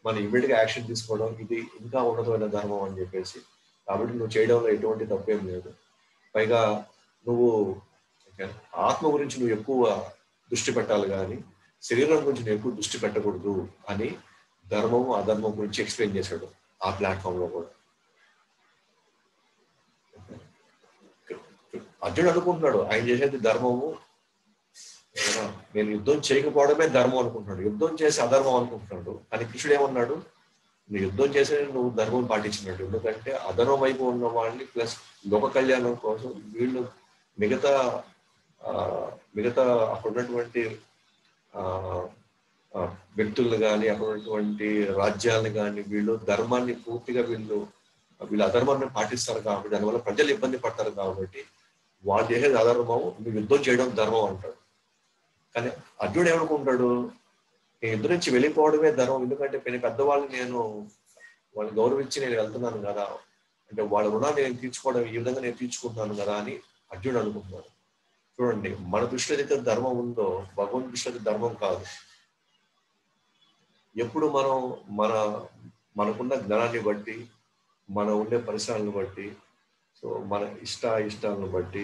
మనం ఇమ్మీడియట్ గా యాక్షన్ తీసుకోవడం, ఇది ఇంకా ఉన్నతమైన ధర్మం అని చెప్పేసి కాబట్టి నువ్వు చేయడంలో ఎటువంటి తప్పేం లేదు. పైగా నువ్వు ఆత్మ గురించి నువ్వు ఎక్కువ దృష్టి పెట్టాలి కానీ శరీరం గురించి నువ్వు ఎక్కువ దృష్టి పెట్టకూడదు అని ధర్మము అధర్మం గురించి ఎక్స్ప్లెయిన్ చేశాడు ఆ ప్లాట్ఫామ్ లో కూడా. అర్జునుడు అనుకుంటున్నాడు ఆయన చేసేది ధర్మము, నేను యుద్ధం చేయకపోవడమే ధర్మం అనుకుంటున్నాడు, యుద్ధం చేసి అధర్మం అనుకుంటున్నాడు. కానీ కృష్ణుడు ఏమన్నాడు, నువ్వు యుద్ధం చేసే నువ్వు ధర్మం పాటించినట్టు, ఎందుకంటే అధర్మం వైపు ఉన్న వాళ్ళని ప్లస్ లోక కళ్యాణం కోసం వీళ్ళు మిగతా అక్కడ ఉన్నటువంటి వ్యక్తులను కానీ అక్కడ ఉన్నటువంటి రాజ్యాలను కానీ వీళ్ళు ధర్మాన్ని పూర్తిగా వీళ్ళు అధర్మాన్ని పాటిస్తారు కాబట్టి దానివల్ల ప్రజలు ఇబ్బంది పడతారు కాబట్టి వాళ్ళు చేసేది అధర్మం, నువ్వు యుద్ధం చేయడం ధర్మం అంటాడు. కానీ అర్జునుడు ఏమనుకుంటాడు, నేను యుద్ధం నుంచి వెళ్ళిపోవడమే ధర్మం, ఎందుకంటే పెద్దవాళ్ళని నేను వాళ్ళని గౌరవించి నేను వెళ్తున్నాను కదా, అంటే వాళ్ళ రుణాన్ని నేను తీర్చుకోవడం ఈ విధంగా నేను తీర్చుకుంటున్నాను కదా అని అర్జునుడు అనుకుంటున్నాడు. చూడండి, మన దృష్టిలో అయితే ధర్మం ఉందో భగవంతుడి దృష్టిలో ధర్మం కాదు. ఎప్పుడు మనం మనకున్న జ్ఞానాన్ని బట్టి, మన ఉండే పరిసరాలను బట్టి, సో మన ఇష్టాలను బట్టి,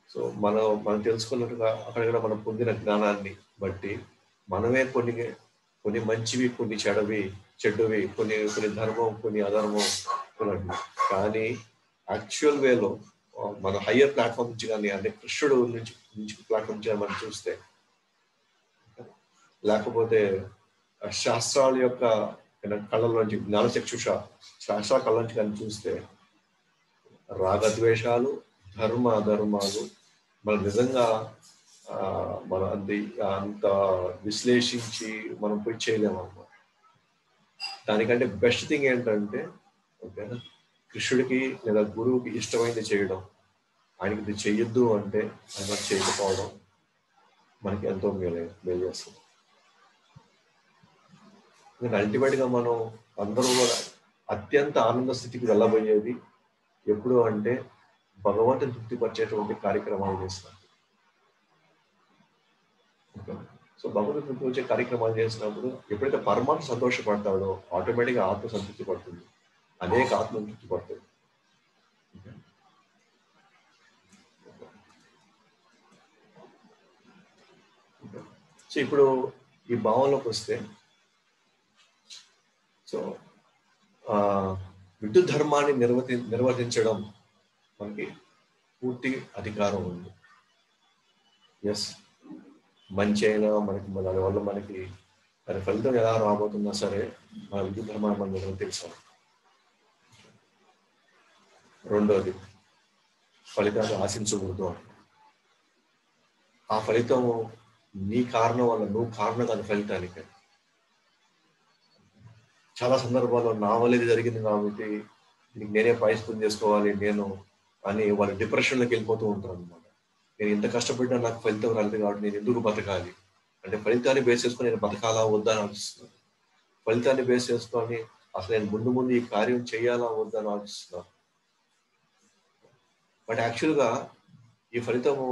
సో మనం తెలుసుకున్నట్టుగా అక్కడ మనం పొందిన జ్ఞానాన్ని బట్టి మనమే కొన్ని మంచివి, కొన్ని చెడ్డవి, కొన్ని ధర్మం, కొన్ని అధర్మం కొనండి. కానీ యాక్చువల్ వేలో మన హయ్యర్ ప్లాట్ఫామ్ నుంచి కానీ అంటే కృష్ణుడు నుంచి ప్లాట్ఫామ్ నుంచి మనం చూస్తే, లేకపోతే శాస్త్రాల యొక్క కళ్ళలోంచి జ్ఞానచక్షుష శాస్త్రాల కళ్ళ నుంచి కానీ చూస్తే రాగద్వేషాలు, ధర్మ అధర్మాలు మనం నిజంగా మనం అంత విశ్లేషించి మనం పోయి చేయలేము అన్నమాట. దానికంటే బెస్ట్ థింగ్ ఏంటంటే ఓకేనా, కృష్ణుడికి లేదా గురువుకి ఇష్టమైంది చేయడం, ఆయనకి ఇది చెయ్యొద్దు అంటే ఆయన చేయకపోవడం మనకి ఎంతో మేలు చేస్తుంది. అల్టిమేట్ గా మనం అందరూ కూడా అత్యంత ఆనంద స్థితికి వెళ్ళబోయేది ఎప్పుడు అంటే భగవంతుని తృప్తిపరిచేటువంటి కార్యక్రమాలు చేస్తాం. సో భగవంతుని తృప్తి వచ్చే కార్యక్రమాలు చేసినప్పుడు ఎప్పుడైతే పరమాత్మ సంతోషపడతాడో ఆటోమేటిక్గా ఆత్మ సంతృప్తి పడుతుంది, అనేక ఆత్మ తృప్తి పడుతుంది. సో ఇప్పుడు ఈ భావంలోకి వస్తే, సో విద్యుత్ ధర్మాన్ని నిర్వర్తించడం మనకి పూర్తి అధికారం ఉంది. ఎస్, మంచి అయినా మనకి దానివల్ల మనకి దాని ఫలితం ఎలా రాబోతున్నా సరే మన విద్యుత్ ధర్మాన్ని మనం నిర్వర్తించాలి. రెండోది, ఫలితాన్ని ఆశించకూడదు అని. ఆ ఫలితం నీ కారణం వల్ల, నువ్వు కారణం కాదు ఫలితానికి. చాలా సందర్భాల్లో నా వల్ల ఇది జరిగింది కాబట్టి దీనికి నేనే ప్రాయశ్చిత్తం చేసుకోవాలి నేను అని వాళ్ళు డిప్రెషన్లోకి వెళ్ళిపోతూ ఉంటారు అనమాట. నేను ఇంత కష్టపడ్డా నాకు ఫలితం రాలేదు కాబట్టి నేను ఎందుకు బతకాలి అంటే ఫలితాన్ని బేస్ చేసుకొని నేను బతకాలా వద్దా అని ఆలోచిస్తున్నాను. ఫలితాన్ని బేస్ చేసుకొని అసలు నేను ముందు ఈ కార్యం చేయాలా వద్దా అని ఆలోచిస్తున్నాను. బట్ యాక్చువల్గా ఈ ఫలితము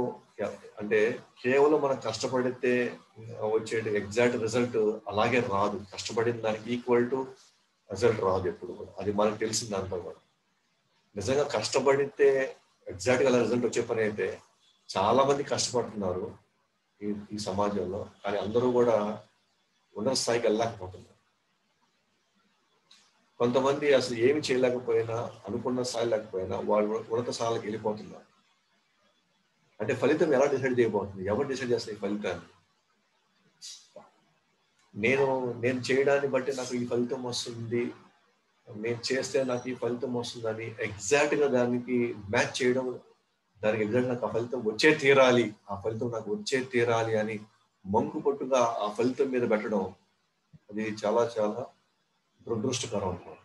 అంటే కేవలం మనం కష్టపడితే వచ్చే ఎగ్జాక్ట్ రిజల్ట్ అలాగే రాదు. కష్టపడిన దానికి ఈక్వల్ టు రిజల్ట్ రాదు ఎప్పుడు కూడా, అది మనకు తెలిసింది అంతా కూడా. నిజంగా కష్టపడితే ఎగ్జాక్ట్గా అలా రిజల్ట్ వచ్చే పని అయితే చాలా మంది కష్టపడుతున్నారు ఈ సమాజంలో, కానీ అందరూ కూడా ఉన్నత స్థాయికి వెళ్ళలేకపోతున్నారు. కొంతమంది అసలు ఏమి చేయలేకపోయినా, అనుకున్న స్థాయి లేకపోయినా వాళ్ళు ఉన్నత స్థాయికి వెళ్ళిపోతున్నారు. అంటే ఫలితం ఎలా డిసైడ్ చేయబోతుంది, ఎవరు డిసైడ్ చేస్తారు ఈ ఫలితాన్ని? నేను చేయడాన్ని బట్టి నాకు ఈ ఫలితం వస్తుంది, నేను చేస్తే నాకు ఈ ఫలితం వస్తుందని ఎగ్జాక్ట్ గా దానికి మ్యాచ్ చేయడం, దానికి ఎగ్జాక్ట్ నాకు ఆ ఫలితం వచ్చే తీరాలి, ఆ ఫలితం నాకు వచ్చే తీరాలి అని మంకు పట్టుగా ఆ ఫలితం మీద పెట్టడం, అది చాలా చాలా దురదృష్టకరం అన్నమాట.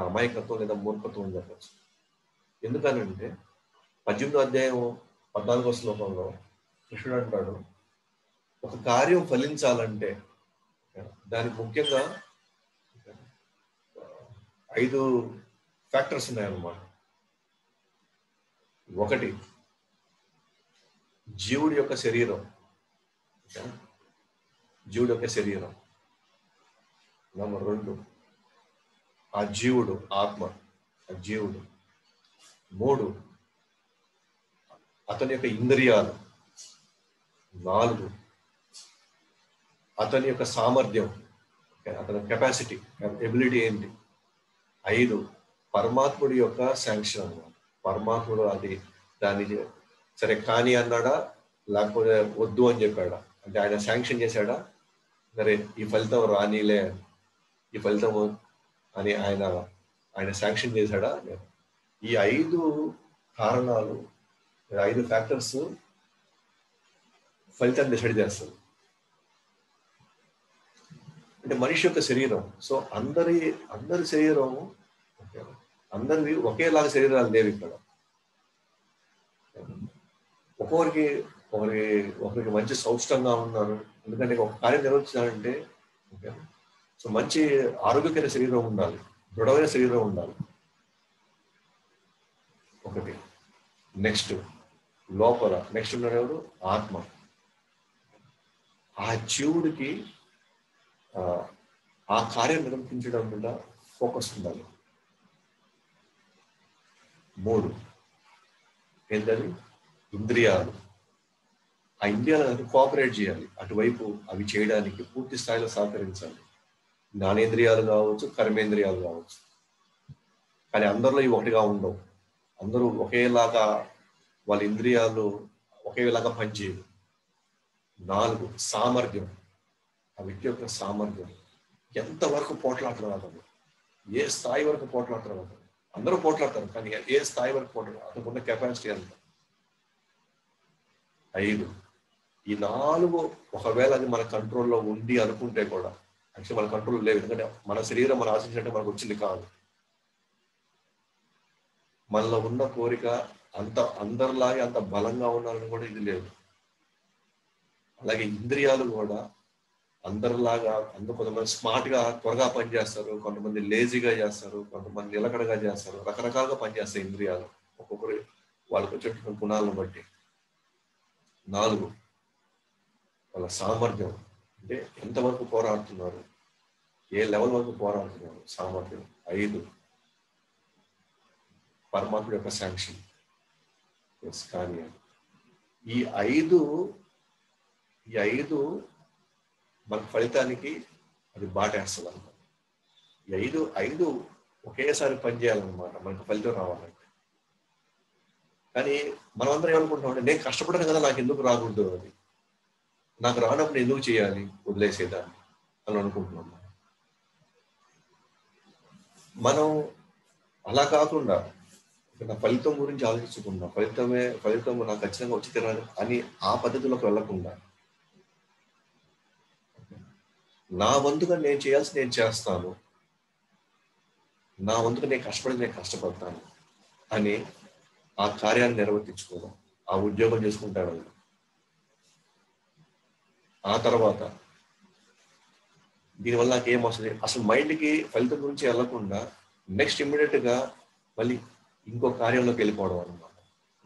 అమాయకత్వం లేదా మూర్ఖత్వం అని చెప్పచ్చు. ఎందుకనంటే 18వ అధ్యాయం 14వ శ్లోకంలో కృష్ణుడు అంటాడు, ఒక కార్యం ఫలించాలంటే దానికి ముఖ్యంగా 5 ఫ్యాక్టర్స్ ఉన్నాయన్నమాట. ఒకటి, జీవుడి యొక్క శరీరం. నెంబర్ 2, ఆ జీవుడు ఆత్మ. ఆ జీవుడు. 3 అతని యొక్క ఇంద్రియాలు. 4 అతని యొక్క సామర్థ్యం, అతని కెపాసిటీ, ఎబిలిటీ ఏంటి. 5 పరమాత్ముడి యొక్క శాంక్షన్ అన్నమాట. పరమాత్ముడు అది దాన్ని సరే కానీ అన్నాడా, లేకపోతే వద్దు అని చెప్పాడా, అంటే ఆయన శాంక్షన్ చేశాడా, సరే ఈ ఫలితం రానిలే, ఈ ఫలితం అని ఆయన శాంక్షన్ చేశాడా. ఈ 5 కారణాలు, 5 ఫ్యాక్టర్స్ ఫలితాన్ని డిసైడ్ చేస్తారు. అంటే మనిషి యొక్క శరీరం. సో అందరి శరీరం, అందరివి ఒకేలాగా శరీరాలు లేవు ఇక్కడ. ఒకరికి మంచి సౌష్టంగా ఉన్నారు, ఎందుకంటే ఒక కార్యం నిర్వహించాలంటే సో మంచి ఆరోగ్యకర శరీరం ఉండాలి, దృఢమైన శరీరం ఉండాలి. ఒకటి. నెక్స్ట్ లోపల నెక్స్ట్ ఉన్నాడు ఆత్మ. ఆ జీవుడికి ఆ కార్యం నిర్వహించడం మీద ఫోకస్ ఉండాలి. 3 ఏంటది, ఇంద్రియాలు. ఆ ఇంద్రియాలను కోఆపరేట్ చేయాలి, అటువైపు అవి చేయడానికి పూర్తి స్థాయిలో సహకరించాలి. జ్ఞానేంద్రియాలు కావచ్చు, కర్మేంద్రియాలు కావచ్చు. కానీ అందరిలో ఇవి ఒకటిగా ఉండవు. అందరూ ఒకేలాగా వాళ్ళ ఇంద్రియాలు ఒకేలాగా పనిచేయదు. 4 సామర్థ్యం. ఆ వ్యక్తి యొక్క సామర్థ్యం ఎంతవరకు పోట్లాడతారు, ఏ స్థాయి వరకు పోట్లాడతారు. అందరూ పోట్లాడతారు, కానీ ఏ స్థాయి వరకు పోట్లాడతారు, అతనుకున్న కెపాసిటీ అంత. 5 ఈ 4 ఒకవేళ అది మన కంట్రోల్లో ఉంది అనుకుంటే కూడా, యాక్చువల్లీ మన కంట్రోల్లో లేవు, ఎందుకంటే మన శరీరం మనం ఆశించినట్టు మనకు వచ్చింది కాదు. మనలో ఉన్న కోరిక అందరిలాగే అంత బలంగా ఉండాలని కూడా ఇది లేదు. అలాగే ఇంద్రియాలు కూడా అందరిలాగా, కొంతమంది స్మార్ట్ గా త్వరగా పనిచేస్తారు, కొంతమంది లేజీగా చేస్తారు, కొంతమంది నిలకడగా చేస్తారు, రకరకాలుగా పనిచేస్తాయి ఇంద్రియాలు ఒక్కొక్కరు వాళ్ళకి వచ్చేటువంటి గుణాలను బట్టి. 4 వాళ్ళ సామర్థ్యం, అంటే ఎంతవరకు పోరాడుతున్నారు, ఏ లెవెల్ వరకు పోరాడుతున్నారు, సామర్థ్యం. 5 పరమాత్ముడి యొక్క శాంక్షన్. కానీ ఈ 5 మన ఫలితానికి అది బాటేస్తుంది అనమాట. ఈ 5 ఒకేసారి పనిచేయాలన్నమాట మనకు ఫలితం రావాలంటే. కానీ మనం అందరం ఏమనుకుంటామంటే, నేను కష్టపడను కదా, నాకు ఎందుకు రాకూడదు, అది నాకు రానప్పుడు ఎందుకు చేయాలి, వదిలేసేదాన్ని అని అనుకుంటున్నాం. మనం అలా కాకుండా ఫలితం గురించి ఆలోచించకుండా, ఫలితం నాకు ఖచ్చితంగా వచ్చి తినాలి అని ఆ పద్ధతిలోకి వెళ్లకుండా, నా వంతుగా నేను చేయాల్సి నేను చేస్తాను, నా వంతుగా నేను కష్టపడతాను అని ఆ కార్యాన్ని నిర్వర్తించుకోవడం, ఆ ఉద్యోగం చేసుకుంటాడు. ఆ తర్వాత దీనివల్ల నాకు ఏం వస్తుంది, అసలు మైండ్కి ఫలితం గురించి వెళ్ళకుండా నెక్స్ట్ ఇమ్మీడియట్ గా మళ్ళీ ఇంకో కార్యంలోకి వెళ్ళిపోవడం అనమాట.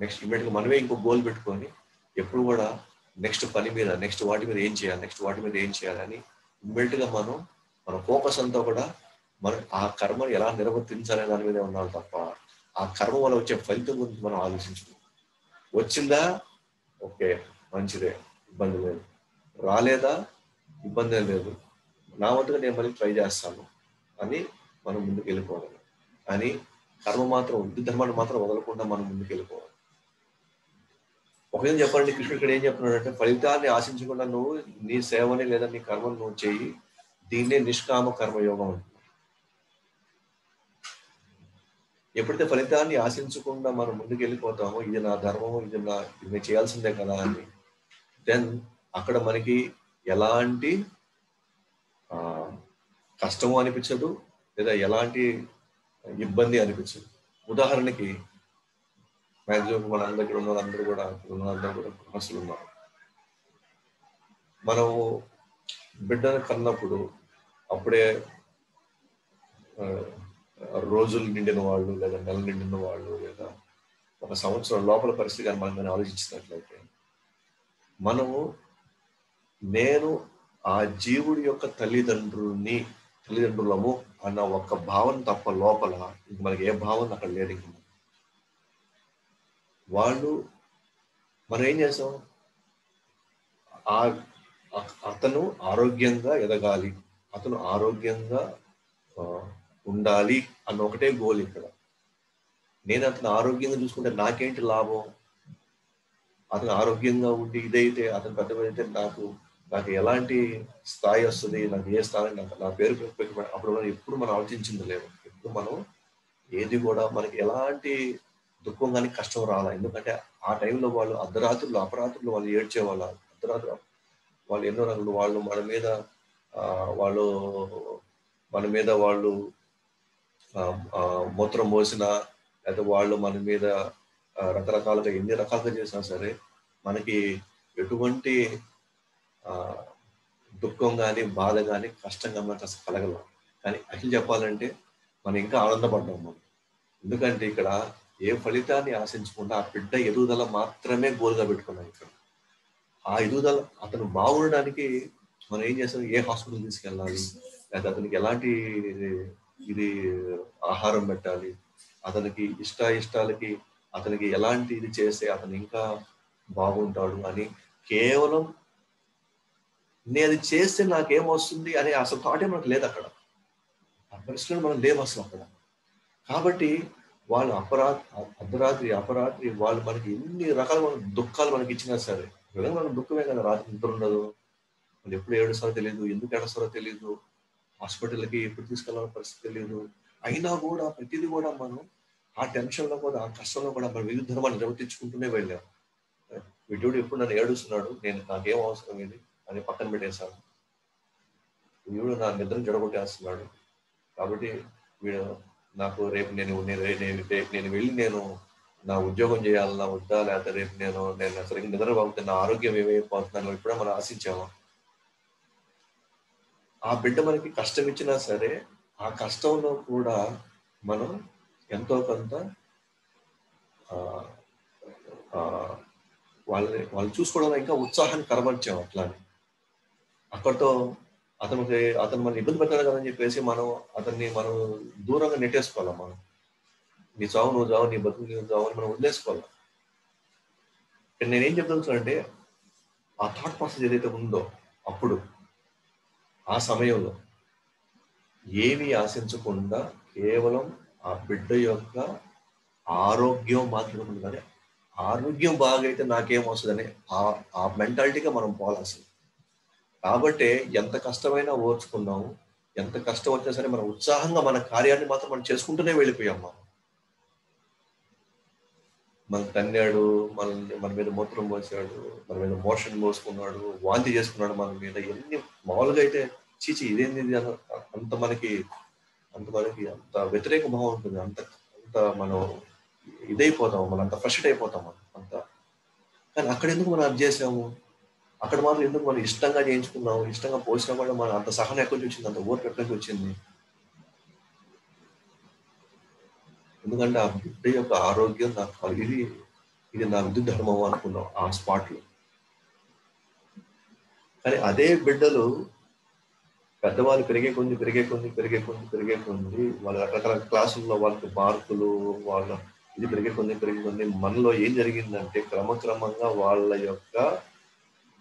నెక్స్ట్ ఇమ్మీడియట్ గా మనమే ఇంకో గోల్ పెట్టుకొని ఎప్పుడు కూడా నెక్స్ట్ పని మీద, నెక్స్ట్ వాటి మీద ఏం చేయాలని ఇమ్మీడియట్ గా మన ఫోకస్ అంతా కూడా ఆ కర్మను ఎలా నిర్వర్తించాలనే దాని మీద ఉండాలి తప్ప, ఆ కర్మ వల్ల వచ్చే ఫలితం గురించి మనం ఆలోచించుకుంటాం. వచ్చిందా, ఓకే మంచిదే, ఇబ్బంది లేదు. రాలేదా, ఇబ్బంది లేదు, నా వంతుగా నేను మళ్ళీ ట్రై చేస్తాను అని మనం ముందుకు వెళ్ళిపోవాలి. కానీ కర్మ మాత్రం, బుద్ధి ధర్మాన్ని మాత్రం వదలకుండా మనం ముందుకు వెళ్ళిపోవాలి. ఒకవేళ చెప్పండి, కృష్ణుడు ఇక్కడ ఏం చెప్తున్నాడంటే, ఫలితాన్ని ఆశించకుండా నువ్వు నీ సేవని లేదా నీ కర్మను నువ్వు చేయి, దీన్నే నిష్కామ కర్మయోగం అంటున్నాడు. ఎప్పుడైతే ఫలితాన్ని ఆశించకుండా మనం ముందుకు వెళ్ళిపోతామో, ఇది నా ధర్మము, ఇది నేను చేయాల్సిందే కదా అని, దెన్ అక్కడ మనకి ఎలాంటి కష్టము అనిపించదు, లేదా ఎలాంటి ఇబ్బంది అనిపించదు. ఉదాహరణకి మ్యాక్సిమం మన దగ్గర ఉన్న వాళ్ళందరూ కూడా గృహస్థులు ఉన్నారు. మనం బిడ్డను కన్నప్పుడు అప్పుడే రోజులు నిండిన వాళ్ళు, లేదా నెల నిండిన వాళ్ళు, లేదా ఒక సంవత్సరం లోపల పరిస్థితి కానీ మనం ఆలోచించినట్లయితే, నేను ఆ జీవుడి యొక్క తల్లిదండ్రులము అన్న ఒక్క భావన తప్ప లోపల ఇంక మనకి ఏ భావన అక్కడ లేదు. ఇంక వాళ్ళు మనం ఏం చేస్తాం, అతను ఆరోగ్యంగా ఎదగాలి, అతను ఆరోగ్యంగా ఉండాలి అన్న ఒకటే గోల్ ఇక్కడ. నేను అతను ఆరోగ్యంగా చూసుకుంటే నాకేంటి లాభం? అతను ఆరోగ్యంగా ఉండి ఇదైతే అతను పెద్దదైతే నాకు ఎలాంటి స్థాయి వస్తుంది, నాకు ఏ స్థాయి, నా పేరు అప్పుడు మనం ఎప్పుడు మనం ఆలోచించింది లేదు. ఎప్పుడు మనం ఏది కూడా మనకి ఎలాంటి దుఃఖం కానీ కష్టం రాలా. ఎందుకంటే ఆ టైంలో వాళ్ళు అర్ధరాత్రులు అపరాత్రులు వాళ్ళు ఏడ్చేవాళ్ళు. అర్ధరాత్రులు వాళ్ళు ఎన్నో రంగులు వాళ్ళు మన మీద వాళ్ళు మూత్రం పోసిన, లేదా వాళ్ళు మన మీద రకరకాలుగా ఎన్ని రకాలుగా చేసినా సరే మనకి ఎటువంటి దుఃఖం కానీ బాధ కానీ కష్టం కానీ మనకు అసలు కలగలం. కానీ అసలు చెప్పాలంటే మనం ఇంకా ఆనందపడ్డాం మనం. ఎందుకంటే ఇక్కడ ఏ ఫలితాన్ని ఆశించకుండా ఆ బిడ్డ ఎదుగుదల మాత్రమే గోల్గా పెట్టుకున్నాం. ఇక్కడ ఆ ఎదుగుదల అతను బాగుండడానికి మనం ఏం చేస్తాం, ఏ హాస్పిటల్ తీసుకెళ్ళాలి, లేదా అతనికి ఎలాంటి ఇది ఆహారం పెట్టాలి, అతనికి ఇష్టాలకి అతనికి ఎలాంటి ఇది చేస్తే అతను ఇంకా బాగుంటాడు అని కేవలం నేను అది చేస్తే నాకేమొస్తుంది అనే అసలు థాటే మనకు లేదు అక్కడ. ఆ పరిస్థితులు మనం లేవు అసలు అక్కడ. కాబట్టి వాళ్ళు అర్ధరాత్రి అపరాత్రి వాళ్ళు మనకి ఎన్ని రకాల దుఃఖాలు మనకి ఇచ్చినా సరే, మనకు దుఃఖమే కదా, రాత్రి నిద్ర ఉండదు, వాళ్ళు ఎప్పుడు ఏడుస్తారో తెలియదు, ఎందుకు ఏడుస్తారో తెలియదు, హాస్పిటల్కి ఎప్పుడు తీసుకెళ్ళాలో పరిస్థితి తెలియదు. అయినా కూడా ప్రతిదీ కూడా మనం ఆ టెన్షన్లో కూడా ఆ కష్టంలో కూడా మన వివిధ ధర్మాన్ని నిర్వర్తించుకుంటూనే వెళ్ళాం. వీడు ఎప్పుడు నన్ను ఏడుస్తున్నాడు, నాకేం అవసరం ఇది అని పక్కన పెట్టేశాను. వీడు నా నిద్రను జడగొట్టేస్తున్నాడు, కాబట్టి వీడు నాకు రేపు నేను వెళ్ళి నేను నా ఉద్యోగం చేయాలన్నా వద్దా, లేకపోతే రేపు నేను సరిగ్గా నిద్రపోతే నా ఆరోగ్యం ఏమైపోతున్నాను ఇప్పుడే మనం ఆశించాము. ఆ బిడ్డ మనకి కష్టం ఇచ్చినా సరే ఆ కష్టంలో కూడా మనం ఎంతో కొంత వాళ్ళు చూసుకోవడంలో ఇంకా ఉత్సాహాన్ని కనబరిచాం. అట్లానే అక్కడితో అతను మనం ఇబ్బంది పెట్టాడు కదని చెప్పేసి మనం దూరంగా నెట్టేసుకోవాలి. మనం నీ చావు నువ్వు చావు, నీ బతుకు నువ్వు చావు అని మనం వదిలేసుకోవాలి. నేనేం చెప్తానంటే ఆ థాట్ ప్రాసెస్ ఏదైతే ఉందో అప్పుడు ఆ సమయంలో ఏమీ ఆశించకుండా కేవలం ఆ బిడ్డ యొక్క ఆరోగ్యం మాత్రమే ఉంది. కానీ ఆరోగ్యం బాగైతే నాకేం వస్తుందని ఆ మెంటాలిటీగా మనం పోవాల్సింది. కాబట్టి ఎంత కష్టమైనా ఓర్చుకున్నాము, ఎంత కష్టం వచ్చినా సరే మనం ఉత్సాహంగా మన కార్యాన్ని మాత్రం మనం చేసుకుంటూనే వెళ్ళిపోయాం. మనకు తన్నాడు, మన మీద మూత్రం పోసాడు, మన మీద మోషన్ పోసుకున్నాడు, వాంతి చేసుకున్నాడు మన మీద, ఎన్ని మామూలుగా అయితే చీచి ఇదేంది అంత మనకి అంత వ్యతిరేక భావం ఉంటుంది. అంత మనం ఇదైపోతాము, మనం అంత ఫ్రస్ట్రేట్ అయిపోతాము అంత. కానీ అక్కడ ఎందుకు మనం అది చేసాము, అక్కడ మాత్రం ఎందుకు మనం ఇష్టంగా చేయించుకున్నాము, ఇష్టంగా పోసినా కూడా మనం అంత సహనం ఎక్కడి నుంచి వచ్చింది, అంత ఓర్పు ఎక్కడి నుంచి వచ్చింది? ఎందుకంటే ఆ బిడ్డ యొక్క ఆరోగ్యం నాకు ఇది నా విద్యుత్ ధర్మం అనుకున్నాం ఆ స్పాట్లో. కానీ అదే బిడ్డలు పెద్దవాళ్ళు పెరిగే కొద్ది వాళ్ళ రకరకాల క్లాసుల్లో వాళ్ళకి మార్కులు వాళ్ళ ఇది పెరిగే కొద్ది మనలో ఏం జరిగిందంటే క్రమక్రమంగా వాళ్ళ యొక్క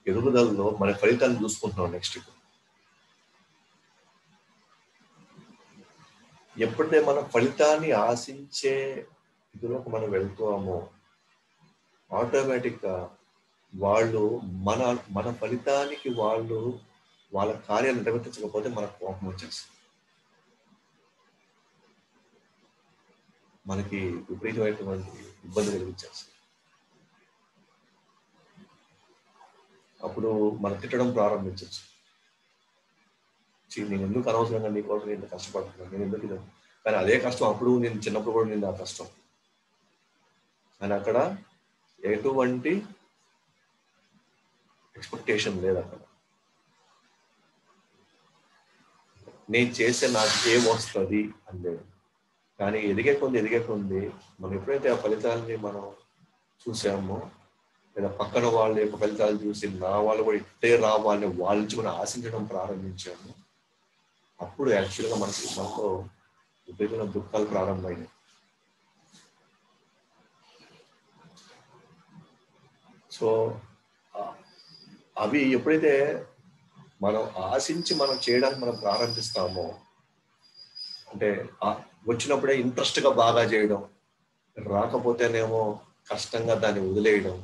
ఎదుగుదలలో మన ఫలితాన్ని చూసుకుంటున్నాం. నెక్స్ట్ ఎప్పుడైతే మనం ఫలితాన్ని ఆశించే ఇదిలోకి మనం వెళ్తామో ఆటోమేటిక్గా వాళ్ళు మన ఫలితానికి వాళ్ళ కార్యాలు నిర్వర్తించకపోతే మనకు కోపం వచ్చేస్తుంది, మనకి విపరీతమైనటువంటి ఇబ్బంది కలిగించేస్తుంది. అప్పుడు మనం తిట్టడం ప్రారంభించవచ్చు. నేను ఎందుకు అనవసరంగా నీకోసం నేను కష్టపడుతున్నాను, నేను ఎందుకు ఇదాను. కానీ అదే కష్టం అప్పుడు నేను చిన్నప్పుడు కూడా నేను ఆ కష్టం. కానీ అక్కడ ఎటువంటి ఎక్స్పెక్టేషన్ లేదు. అక్కడ నేను చేసే నాకు ఏం వస్తుంది అని లేదు. కానీ ఎదిగే కొద్ది మనం ఎప్పుడైతే ఆ ఫలితాలని మనం చూసామో, లేదా పక్కన వాళ్ళ యొక్క ఫలితాలు చూసి నా వాళ్ళు కూడా ఇట్టే రావాలని వాళ్ళ నుంచి మనం ఆశించడం ప్రారంభించాము, అప్పుడు యాక్చువల్గా మనతో విపరీతమైన దుఃఖాలు ప్రారంభమైనాయి. సో అవి ఎప్పుడైతే మనం ఆశించి మనం చేయడానికి మనం ప్రారంభిస్తామో, అంటే వచ్చినప్పుడే ఇంట్రెస్ట్గా బాగా చేయడం, రాకపోతేనేమో కష్టంగా దాన్ని వదిలేయడం,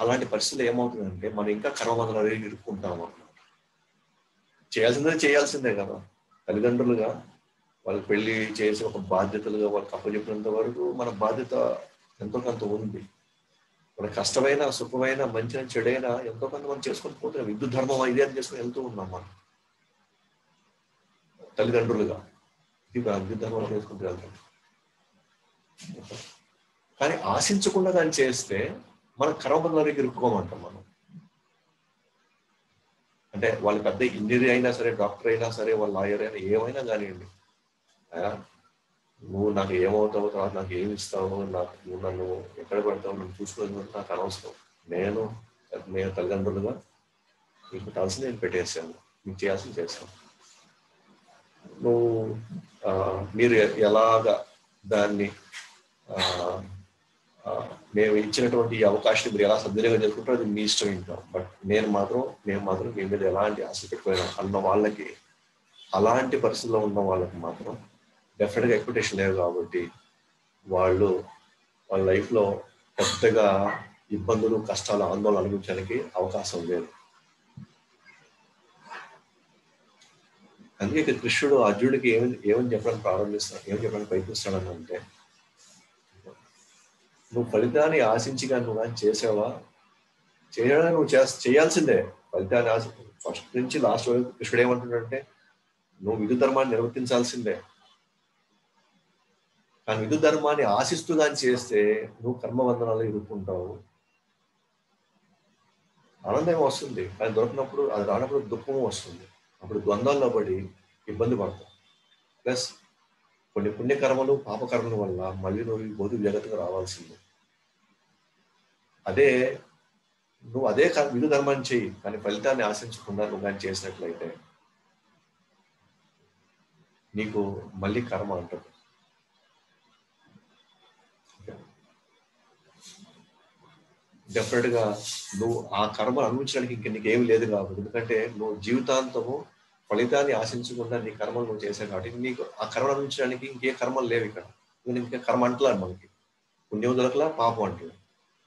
అలాంటి పరిస్థితులు ఏమవుతుందంటే మనం ఇంకా కర్మబంధంలో ఇరుక్కుంటాము అన్నమాట. చేయాల్సిందే కదా. తల్లిదండ్రులుగా వాళ్ళు పెళ్లి చేసి ఒక బాధ్యతలుగా వాళ్ళకి అప్పచెప్పినంత వరకు మన బాధ్యత ఎంతో కొంత ఉంది. మన కష్టమైన సుఖమైన మంచి చెడైనా ఎంతో కొంత మనం చేసుకొని పోతున్నాం. హిందూ ధర్మం ఇదే అని చేసుకొని వెళ్తూ ఉన్నాం మనం తల్లిదండ్రులుగా. ఇది హిందూ ధర్మం చేసుకుంటూ వెళ్తాం. కానీ ఆశించకుండా దాన్ని చేస్తే మన కర్మబంధంలోకి ఇరుక్కోమంటాం మనం. అంటే వాళ్ళు పెద్ద ఇంజనీర్ అయినా సరే, డాక్టర్ అయినా సరే, వాళ్ళ లాయర్ అయినా ఏమైనా కానివ్వండి, నువ్వు నాకు ఏమవుతావు, తర్వాత నాకు ఏమి ఇస్తావు, నువ్వు నన్ను ఎక్కడ పెడతావు, నన్ను చూసుకోవాలి, నాకు అనవసరం. నేను తల్లిదండ్రులుగా మీకు పెట్టాల్సింది నేను పెట్టేసాను, మీకు చేయాల్సింది చేశాను. మీరు ఎలాగా దాన్ని మేము ఇచ్చినటువంటి ఈ అవకాశాన్ని మీరు ఎలా సద్వినియోగం చేసుకుంటారో అది మీ ఇష్టం. ఇంకా బట్ మేము మాత్రం మీ మీద ఎలాంటి ఆశ పెట్టుకోలేము అన్న వాళ్ళకి, అలాంటి పరిస్థితుల్లో ఉన్న వాళ్ళకి మాత్రం డెఫినెట్గా ఎక్స్పెక్టేషన్ లేవు. కాబట్టి వాళ్ళ లైఫ్లో పెద్దగా ఇబ్బందులు, కష్టాలు, ఆందోళన అనుభవించడానికి అవకాశం లేదు. అందుకే కృష్ణుడు అర్జునుడికి ఏమని చెప్పడానికి ప్రయత్నిస్తాడని అంటే, నువ్వు ఫలితాన్ని ఆశించి కానీ నువ్వు కానీ చేసావా, చేయడానికి నువ్వు చేయాల్సిందే. ఫలితాన్ని ఫస్ట్ నుంచి లాస్ట్ వరకు కృష్ణుడు ఏమంటున్నాడంటే, నువ్వు విధు ధర్మాన్ని నిర్వర్తించాల్సిందే. కానీ విధు ధర్మాన్ని ఆశిస్తూ దాన్ని చేస్తే నువ్వు కర్మబంధనాలు ఎదుర్కొంటావు. ఆనందం వస్తుంది, కానీ దొరికినప్పుడు అది రానప్పుడు దుఃఖము వస్తుంది. అప్పుడు ద్వంద్వాల్లో పడి ఇబ్బంది పడతావు. ప్లస్ కొన్ని పుణ్యకర్మలు, పాపకర్మల వల్ల మళ్ళీ నువ్వు భౌతిక జగత్తుకు రావాల్సిందే. నువ్వు అదే విధు ధర్మాన్ని చెయ్యి, కానీ ఫలితాన్ని ఆశించకుండా నువ్వు కానీ చేసినట్లయితే నీకు మళ్ళీ కర్మ అంటుంది. డెఫినెట్గా నువ్వు ఆ కర్మ అనుభవించడానికి ఇంక నీకేమి లేదు కాబట్టి, ఎందుకంటే నువ్వు జీవితాంతము ఫలితాన్ని ఆశించకుండా నీ కర్మలు నువ్వు చేశావు కాబట్టి నీకు ఆ కర్మ అనుభవించడానికి ఇంకే కర్మలు లేవు ఇక్కడ. ఇంకా కర్మ అంటలేదు మనకి, పుణ్యం దొరకలా, పాపం అంటలేదు.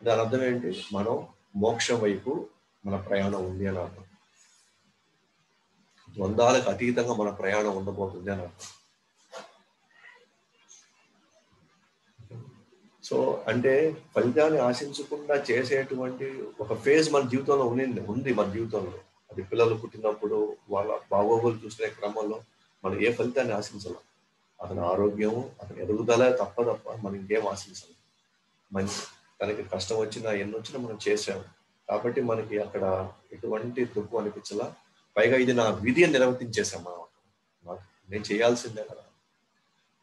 దాని అర్థం ఏంటి? మనం మోక్షం వైపు మన ప్రయాణం ఉంది అని అర్థం. ద్వంద్వాలకు అతీతంగా మన ప్రయాణం ఉండబోతుంది అని అర్థం. సో అంటే ఫలితాన్ని ఆశించకుండా చేసేటువంటి ఒక ఫేజ్ మన జీవితంలో ఉంది మన జీవితంలో. అది పిల్లలు పుట్టినప్పుడు వాళ్ళ బాగోగులు చూసుకునే క్రమంలో మనం ఏ ఫలితాన్ని ఆశించాలి. అతని ఆరోగ్యము, అతని ఎదుగుదల తప్ప మనం ఇంకేం ఆశించాలి. మంచి తనకి కష్టం వచ్చినా ఎన్ని వచ్చినా మనం చేసాము కాబట్టి మనకి అక్కడ ఎటువంటి దుఃఖం అనిపించలా. పైగా ఇది నా విధి అని నిర్వర్తించేసాం మనం, నేను చేయాల్సిందే కదా.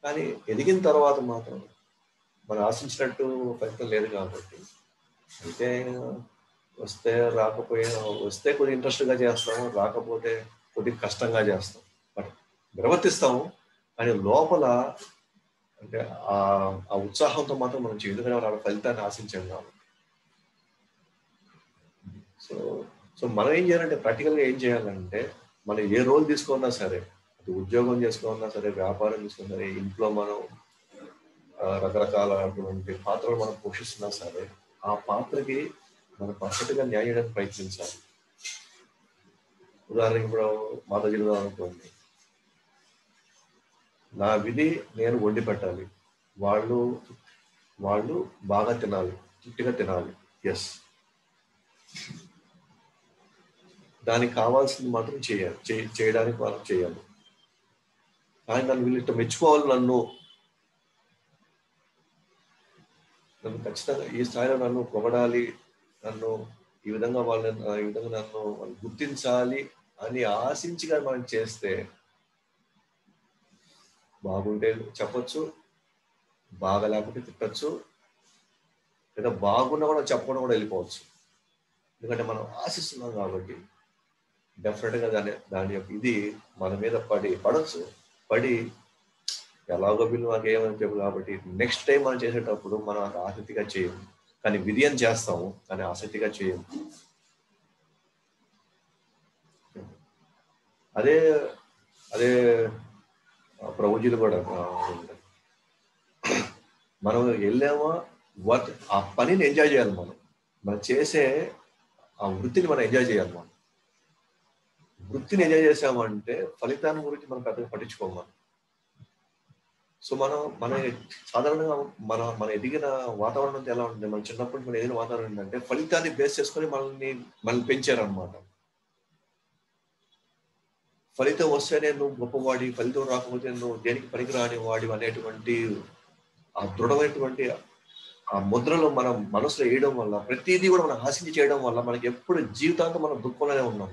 కానీ ఎదిగిన తర్వాత మాత్రం మనం ఆశించినట్టు ఫలితం లేదు కాబట్టి, అయితే వస్తే రాకపోయినా, వస్తే కొద్దిగా ఇంట్రెస్ట్గా చేస్తాము, రాకపోతే కొద్దిగా కష్టంగా చేస్తాం. బట్ నిర్వర్తిస్తాము, కానీ లోపల అంటే ఆ ఉత్సాహంతో మాత్రం మనం ఎందుకంటే ఫలితాన్ని ఆశించాం కాబట్టి. సో మనం ఏం చేయాలంటే, ప్రాక్టికల్గా ఏం చేయాలంటే, మనం ఏ రోల్ తీసుకున్నా సరే, అది ఉద్యోగం చేసుకున్నా సరే, వ్యాపారం తీసుకున్నా సరే, ఇంట్లో మనం రకరకాలటువంటి పాత్రలు మనం పోషిస్తున్నా సరే, ఆ పాత్రకి మనం పర్ఫెక్ట్గా న్యాయం చేయడానికి ప్రయత్నించాలి. ఉదాహరణకి ఇప్పుడు మాతాజీ అనుకోండి, నా విధి నేను వండి పెట్టాలి, వాళ్ళు బాగా తినాలి, తృప్తిగా తినాలి. ఎస్, దానికి కావాల్సింది మాత్రం చేయడానికి మనం చేయాలి. కానీ నన్ను వీళ్ళతో మెచ్చుకోవాలి, నన్ను ఖచ్చితంగా ఈ స్థాయిలో నన్ను పొగడాలి, నన్ను ఈ విధంగా నన్ను గుర్తించాలి అని ఆశించిగా మనం చేస్తే, బాగుంటే చెప్పచ్చు, బాగా లేకపోతే తిట్టచ్చు, లేదా బాగున్నా కూడా చెప్పకుండా కూడా వెళ్ళిపోవచ్చు. ఎందుకంటే మనం ఆశిస్తున్నాం కాబట్టి డెఫినెట్ గా దాని యొక్క ఇది మన మీద పడచ్చు. పడి ఎలాగో వీళ్ళు నాకు ఏమని చెప్పు కాబట్టి నెక్స్ట్ టైం మనం చేసేటప్పుడు మనం అది ఆసక్తిగా చేయము. కానీ విధియం చేస్తాము, కానీ ఆసక్తిగా చేయము. అదే అదే ప్రభుజీలు కూడా మనం వెళ్ళామా వర్క్ ఆ పనిని ఎంజాయ్ చేయాలి. మనం చేసే ఆ వృత్తిని మనం ఎంజాయ్ చేయాలి. వృత్తిని ఎంజాయ్ చేసామంటే ఫలితాన్ని గురించి మనం పెద్దగా పట్టించుకోము. సో మన సాధారణంగా మన ఎదిగిన వాతావరణం ఎలా ఉంటుంది, మన చిన్నప్పటి మనం ఎదిగిన వాతావరణం ఏంటంటే ఫలితాన్ని బేస్ చేసుకొని మనల్ని పెంచారనమాట. ఫలితం వస్తేనే నువ్వు గొప్పవాడి, ఫలితం రాకపోతే నువ్వు దేనికి పనికిరాని వాడి అనేటువంటి ఆ దృఢమైనటువంటి ఆ ముద్రలో మనం మనసులో వేయడం వల్ల, ప్రతిదీ కూడా మనం ఆశించి చేయడం వల్ల మనకి ఎప్పుడు జీవితాంతం మనం దుఃఖంలోనే ఉన్నాం.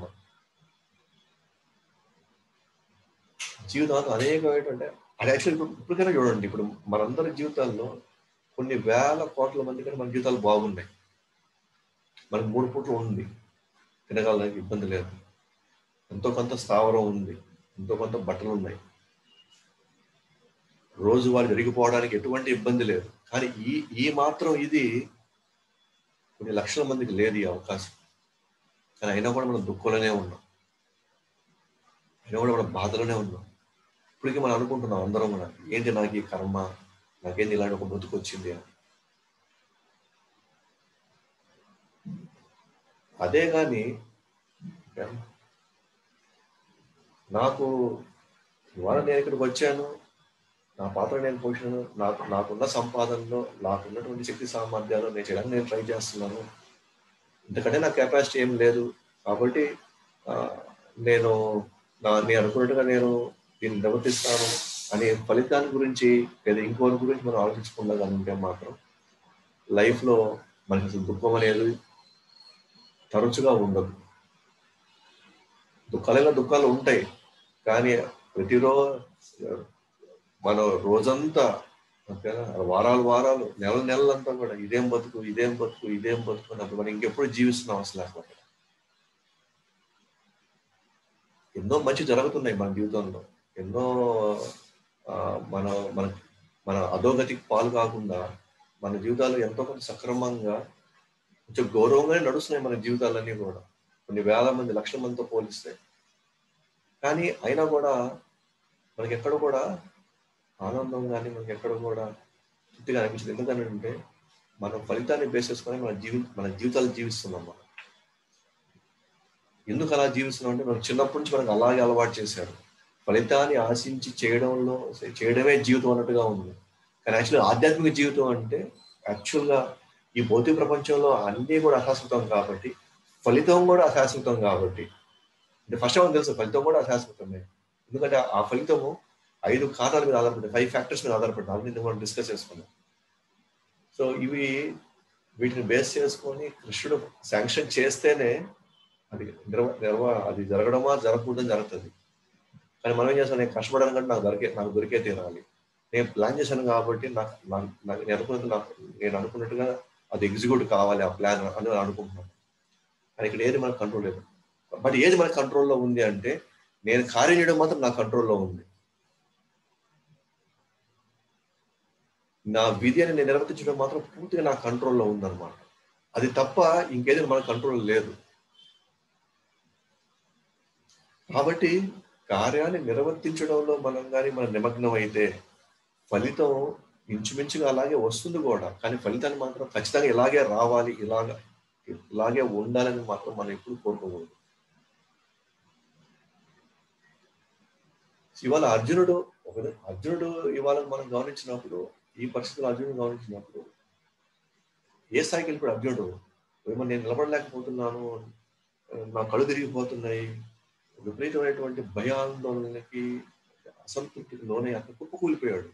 జీవితాంతం అనేకమైనటువంటి అది యాక్చువల్లీ ఇప్పటికైనా చూడండి, ఇప్పుడు మనందరి జీవితాల్లో కొన్ని వేల కోట్ల మంది కానీ మన జీవితాలు బాగున్నాయి. మనకు 3 పూట్లు ఉంది, తినగలడానికి ఇబ్బంది లేదు, ఎంతో కొంత స్థావరం ఉంది, ఎంతో కొంత బట్టలు ఉన్నాయి, రోజువారీ జరిగిపోవడానికి ఎటువంటి ఇబ్బంది లేదు. కానీ ఈ మాత్రం ఇది కొన్ని లక్షల మందికి లేదు ఈ అవకాశం. కానీ అయినా కూడా మనం దుఃఖంలోనే ఉన్నాం, అయినా కూడా మనం బాధలోనే ఉన్నాం. ఇప్పటికీ మనం అనుకుంటున్నాం అందరం కూడా, ఏంటి నాకు ఈ కర్మ, నాకేంటి ఇలాంటి ఒక బతుకు వచ్చింది అని. అదే కానీ నాకు ఇవాళ నేను ఇక్కడికి వచ్చాను, నా పాత్ర నేను పోషణను నాకున్న సంపాదనలో, నాకున్నటువంటి శక్తి సామర్థ్యాలు నేను చేయడానికి నేను ట్రై చేస్తున్నాను. ఎందుకంటే నా కెపాసిటీ ఏం లేదు కాబట్టి నేను అనుకున్నట్టుగా నేను దీన్ని నిర్వర్తిస్తాను అనే ఫలితాన్ని గురించి లేదా ఇంకోటి గురించి మనం ఆలోచించకుండా మాత్రం లైఫ్లో మనకి అసలు దుఃఖం అనేది తరచుగా ఉండదు. దుఃఖాలు ఉంటాయి, కానీ ప్రతిరోజు మనం రోజంతా వారాలు నెలలంతా కూడా ఇదేం బతుకు అన్నప్పుడు మనం ఇంకెప్పుడు జీవిస్తున్నాం అసలు. ఎన్నో మంచి జరుగుతున్నాయి మన జీవితంలో, ఎన్నో మన అధోగతికి పాలు కాకుండా మన జీవితాలు ఎంతో కొంత సక్రమంగా కొంచెం గౌరవంగానే నడుస్తున్నాయి మన జీవితాలన్నీ కూడా, కొన్ని వేల మంది లక్షల మందితో పోలిస్తే. కానీ అయినా కూడా మనకి ఎక్కడ కూడా ఆనందం కానీ మనకి ఎక్కడ కూడా తృప్తిగా అనిపించింది. ఎందుకంటే మనం ఫలితాన్ని బేస్ చేసుకొని మన జీవితాలు జీవిస్తున్నాం. మనం ఎందుకు అలా జీవిస్తున్నాం అంటే మనం చిన్నప్పటి నుంచి మనకు అలాగే అలవాటు చేశారు. ఫలితాన్ని ఆశించి చేయడమే జీవితం అన్నట్టుగా ఉంది. కానీ యాక్చువల్గా ఆధ్యాత్మిక జీవితం అంటే యాక్చువల్గా ఈ భౌతిక ప్రపంచంలో అన్నీ కూడా అశాశ్వతం కాబట్టి, ఫలితం కూడా అశాశ్వతం కాబట్టి, అంటే ఫస్ట్ ఆఫ్ ఆల్ తెలుసు ఫలితం కూడా అశాశ్వతమే. ఎందుకంటే ఆ ఫలితము 5 కారణాల మీద ఆధారపడి, 5 ఫ్యాక్టర్స్ మీద ఆధారపడి, అది మనం డిస్కస్ చేసుకున్నాం. సో వీటిని బేస్ చేసుకొని కృష్ణుడు శాంక్షన్ చేస్తేనే అది జరగడమా జరగకూడదని జరుగుతుంది. కానీ మనం ఏం చేస్తాం, నేను కష్టపడాలి కంటే నాకు దొరికే తీరాలి, నేను ప్లాన్ చేశాను కాబట్టి నేను అనుకున్నట్టుగా అది ఎగ్జిక్యూట్ కావాలి ఆ ప్లాన్ అని అనుకుంటున్నాను. కానీ ఇక్కడ ఏది మనకు కంట్రోల్ లేదు. బట్ ఏది మన కంట్రోల్లో ఉంది అంటే నేను కార్యం చేయడం మాత్రం నా కంట్రోల్లో ఉంది. నా విధిని నేను నిర్వర్తించడం మాత్రం పూర్తిగా నా కంట్రోల్లో ఉందన్నమాట. అది తప్ప ఇంకేది మన కంట్రోల్ లేదు. కాబట్టి కార్యాన్ని నిర్వర్తించడంలో మనం నిమగ్నం అయితే ఫలితం ఇంచుమించుగా అలాగే వస్తుంది కూడా. కానీ ఫలితాన్ని మాత్రం ఖచ్చితంగా ఇలాగే రావాలి, ఇలాగే ఉండాలని మాత్రం మనం ఎప్పుడు కోరుకోకూడదు. ఇవాళ అర్జునుడు ఇవాళ మనం గమనించినప్పుడు, ఈ పరిస్థితుల్లో అర్జునుడు గమనించినప్పుడు ఏ స్థాయికి వెళ్ళిపోయాడు అర్జునుడు. ఏమో నేను నిలబడలేకపోతున్నాను, నా కళ్ళు తిరిగిపోతున్నాయి, విపరీతమైనటువంటి భయాందోళనకి, అసంతృప్తికి లోనే అతను కుప్పకూలిపోయాడు.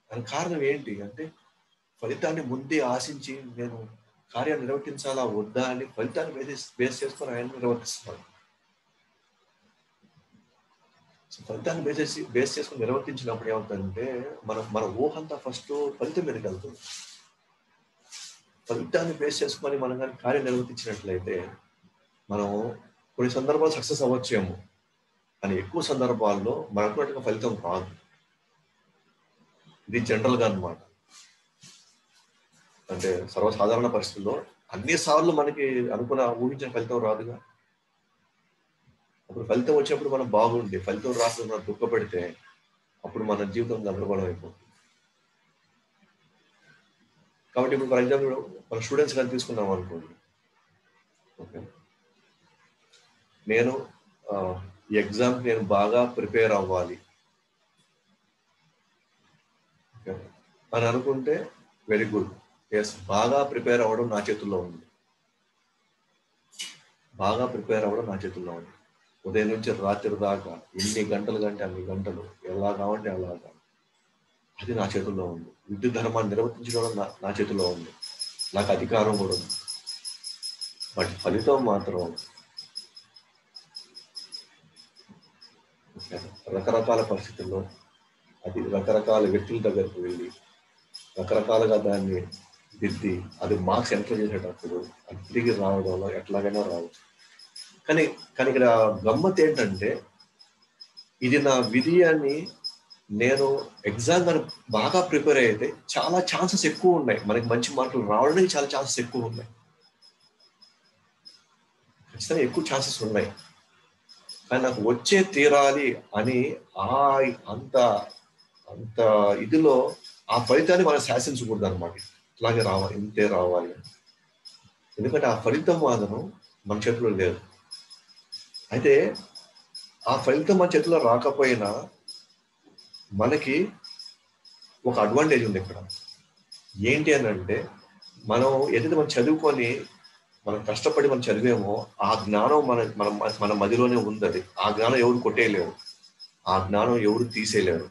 దానికి కారణం ఏంటి అంటే ఫలితాన్ని ముందే ఆశించి నేను కార్యాన్ని నిర్వర్తించాలా వద్దా అని ఫలితాన్ని బేస్ చేసుకొని ఆయన నిర్వర్తిస్తున్నాడు. ఫలితాన్ని బేస్ చేసుకొని నిర్వర్తించినప్పుడు ఏమవుతుందంటే మన ఊహంతా ఫస్ట్ ఫలితం మీదకి వెళ్తుంది. ఫలితాన్ని బేస్ చేసుకొని మనం కానీ కార్యం నిర్వర్తించినట్లయితే మనం కొన్ని సందర్భాలు సక్సెస్ అవ్వచ్చేమో, కానీ ఎక్కువ సందర్భాల్లో మనకున్నట్టుగా ఫలితం రాదు. ఇది జనరల్గా అన్నమాట. అంటే సర్వసాధారణ పరిస్థితుల్లో అన్ని సార్లు మనకి అనుకున్న ఊహించిన ఫలితం రాదుగా. అప్పుడు ఫలితం వచ్చినప్పుడు మనం బాగుండి, ఫలితం రాకుండా మనం దుఃఖపడితే అప్పుడు మన జీవితం గందరగోళం అయిపోతుంది. కాబట్టి ఇప్పుడు ఫర్ ఎగ్జాంపుల్ మన స్టూడెంట్స్ కానీ తీసుకున్నాం అనుకోండి, ఓకే, నేను ఈ ఎగ్జామ్కి నేను బాగా ప్రిపేర్ అవ్వాలి అని అనుకుంటే వెరీ గుడ్. ఎస్, బాగా ప్రిపేర్ అవ్వడం నా చేతుల్లో ఉంది. బాగా ప్రిపేర్ అవ్వడం నా చేతుల్లో ఉంది. ఉదయం నుంచి రాత్రి దాకా ఎన్ని గంటలు కంటే అన్ని గంటలు, ఎలా కావంటే అలాగా, అది నా చేతుల్లో ఉంది. విద్యుత్ ధర్మాన్ని నిర్వర్తించడం నా చేతుల్లో ఉంది. నాకు అధికారం కూడా ఉంది. బట్ ఫలితం మాత్రం రకరకాల పరిస్థితుల్లో, అది రకరకాల వ్యక్తుల దగ్గరకు వెళ్ళి రకరకాలుగా దాన్ని దిద్ది అది మార్క్స్ ఎంటర్ చేసేటప్పుడు అది తిరిగి రావడంలో ఎట్లాగైనా రావచ్చు. కానీ ఇక్కడ గమ్మత్ ఏంటంటే, ఇది నా విధి అని నేను ఎగ్జామ్ కానీ బాగా ప్రిపేర్ అయితే చాలా ఛాన్సెస్ ఎక్కువ ఉన్నాయి, మనకి మంచి మార్కులు రావడానికి చాలా ఛాన్సెస్ ఎక్కువ ఉన్నాయి, ఖచ్చితంగా ఎక్కువ ఛాన్సెస్ ఉన్నాయి. కానీ నాకు వచ్చే తీరాలి అని అంత అంత ఇదిలో ఆ ఫలితాన్ని మనం శాసించకూడదు అనమాట. ఇట్లాగే రావాలి, ఇంతే రావాలి. ఎందుకంటే ఆ ఫలితం మాత్రం మన చేతిలో లేదు. అయితే ఆ ఫలితం మన చేతిలో రాకపోయినా మనకి ఒక అడ్వాంటేజ్ ఉంది ఇక్కడ. ఏంటి అని అంటే, మనం ఏదైతే మనం చదువుకొని మనం కష్టపడి మనం చదివేమో ఆ జ్ఞానం మన మదిలోనే ఉంది. అది ఆ జ్ఞానం ఎవరు కొట్టేయలేరు, ఆ జ్ఞానం ఎవరు తీసేయలేరు.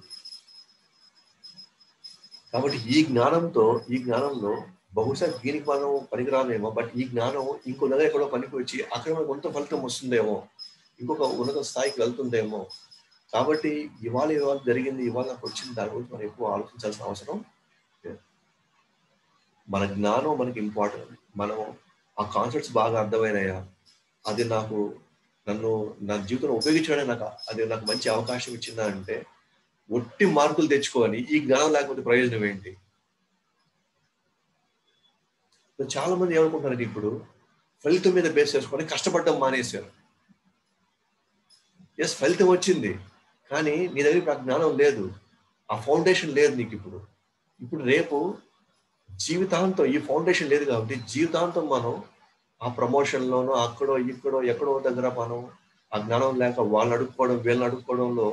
కాబట్టి ఈ జ్ఞానంలో బహుశా దీనికి మనం పనికిరాలేమో, బట్ ఈ జ్ఞానం ఇంకో దగ్గర ఎక్కడో పనికి వచ్చి అక్కడ మనకు కొంత ఫలితం వస్తుందేమో, ఇంకొక ఉన్నత స్థాయికి వెళ్తుందేమో. కాబట్టి ఇవాళ జరిగింది, ఇవాళ నాకు వచ్చింది, దాని గురించి మనం ఎక్కువ ఆలోచించాల్సిన అవసరం లేదు. మన జ్ఞానం మనకి ఇంపార్టెంట్. మనం ఆ కాన్సెప్ట్స్ బాగా అర్థమైనాయా, అది నా జీవితంలో ఉపయోగించడానికి నాకు మంచి అవకాశం ఇచ్చిందా అంటే, ఒట్టి మార్కులు తెచ్చుకొని ఈ జ్ఞానం లేకపోతే ప్రయోజనం ఏంటి? చాలా మంది ఏమనుకుంటారంటే, ఇప్పుడు ఫలితం మీద బేస్ చేసుకొని కష్టపడడం మానేశారు. ఎస్, ఫలితం వచ్చింది, కానీ నీ దగ్గర ఆ జ్ఞానం లేదు, ఆ ఫౌండేషన్ లేదు నీకు. ఇప్పుడు రేపు జీవితాంతం ఈ ఫౌండేషన్ లేదు కాబట్టి జీవితాంతం మనం ఆ ప్రమోషన్లోనో అక్కడో ఇక్కడో ఎక్కడో దగ్గర మనం ఆ జ్ఞానం లేక వాళ్ళని అడుక్కోవడం వీళ్ళని అడుక్కోవడంలో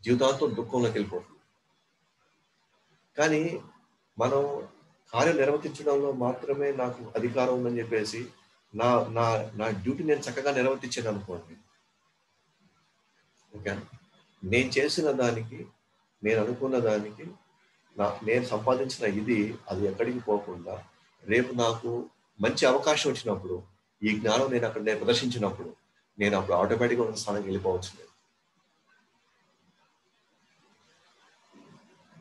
జీవితాంతం దుఃఖంలోకి వెళ్ళిపోతుంది. కానీ మనం కార్యం నిర్వర్తించడంలో మాత్రమే నాకు అధికారం ఉందని చెప్పేసి నా నా నా డ్యూటీ నేను చక్కగా నిర్వర్తించాను అనుకోండి, ఓకే, నేను చేసిన దానికి, నేను అనుకున్న దానికి, నేను సంపాదించిన అది ఎక్కడికి పోకుండా రేపు నాకు మంచి అవకాశం వచ్చినప్పుడు ఈ జ్ఞానం నేను ప్రదర్శించినప్పుడు నేను అప్పుడు ఆటోమేటిక్గా ఉన్న స్థానానికి వెళ్ళిపోవచ్చు.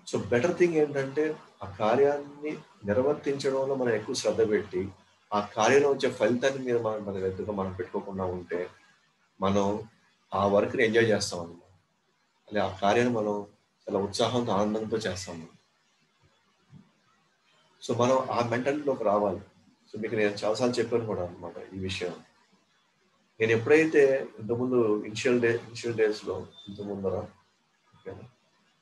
సో బెటర్ థింగ్ ఏంటంటే, ఆ కార్యాన్ని నిర్వర్తించడంలో మనం ఎక్కువ శ్రద్ధ పెట్టి ఆ కార్యంలో వచ్చే ఫలితాన్ని మీద మన ఎదురుగా మనం పెట్టుకోకుండా ఉంటే మనం ఆ వర్క్ని ఎంజాయ్ చేస్తాం అన్నమాట. అదే ఆ కార్యాన్ని మనం చాలా ఉత్సాహంతో ఆనందంతో చేస్తాము. సో మనం ఆ మెంటాలిటీలోకి రావాలి. సో మీకు నేను చాలాసార్లు చెప్పాను కూడా అనమాట ఈ విషయం. నేను ఎప్పుడైతే ఇంతకుముందు ఇనిషియల్ డేస్లో ఇంతకుముందర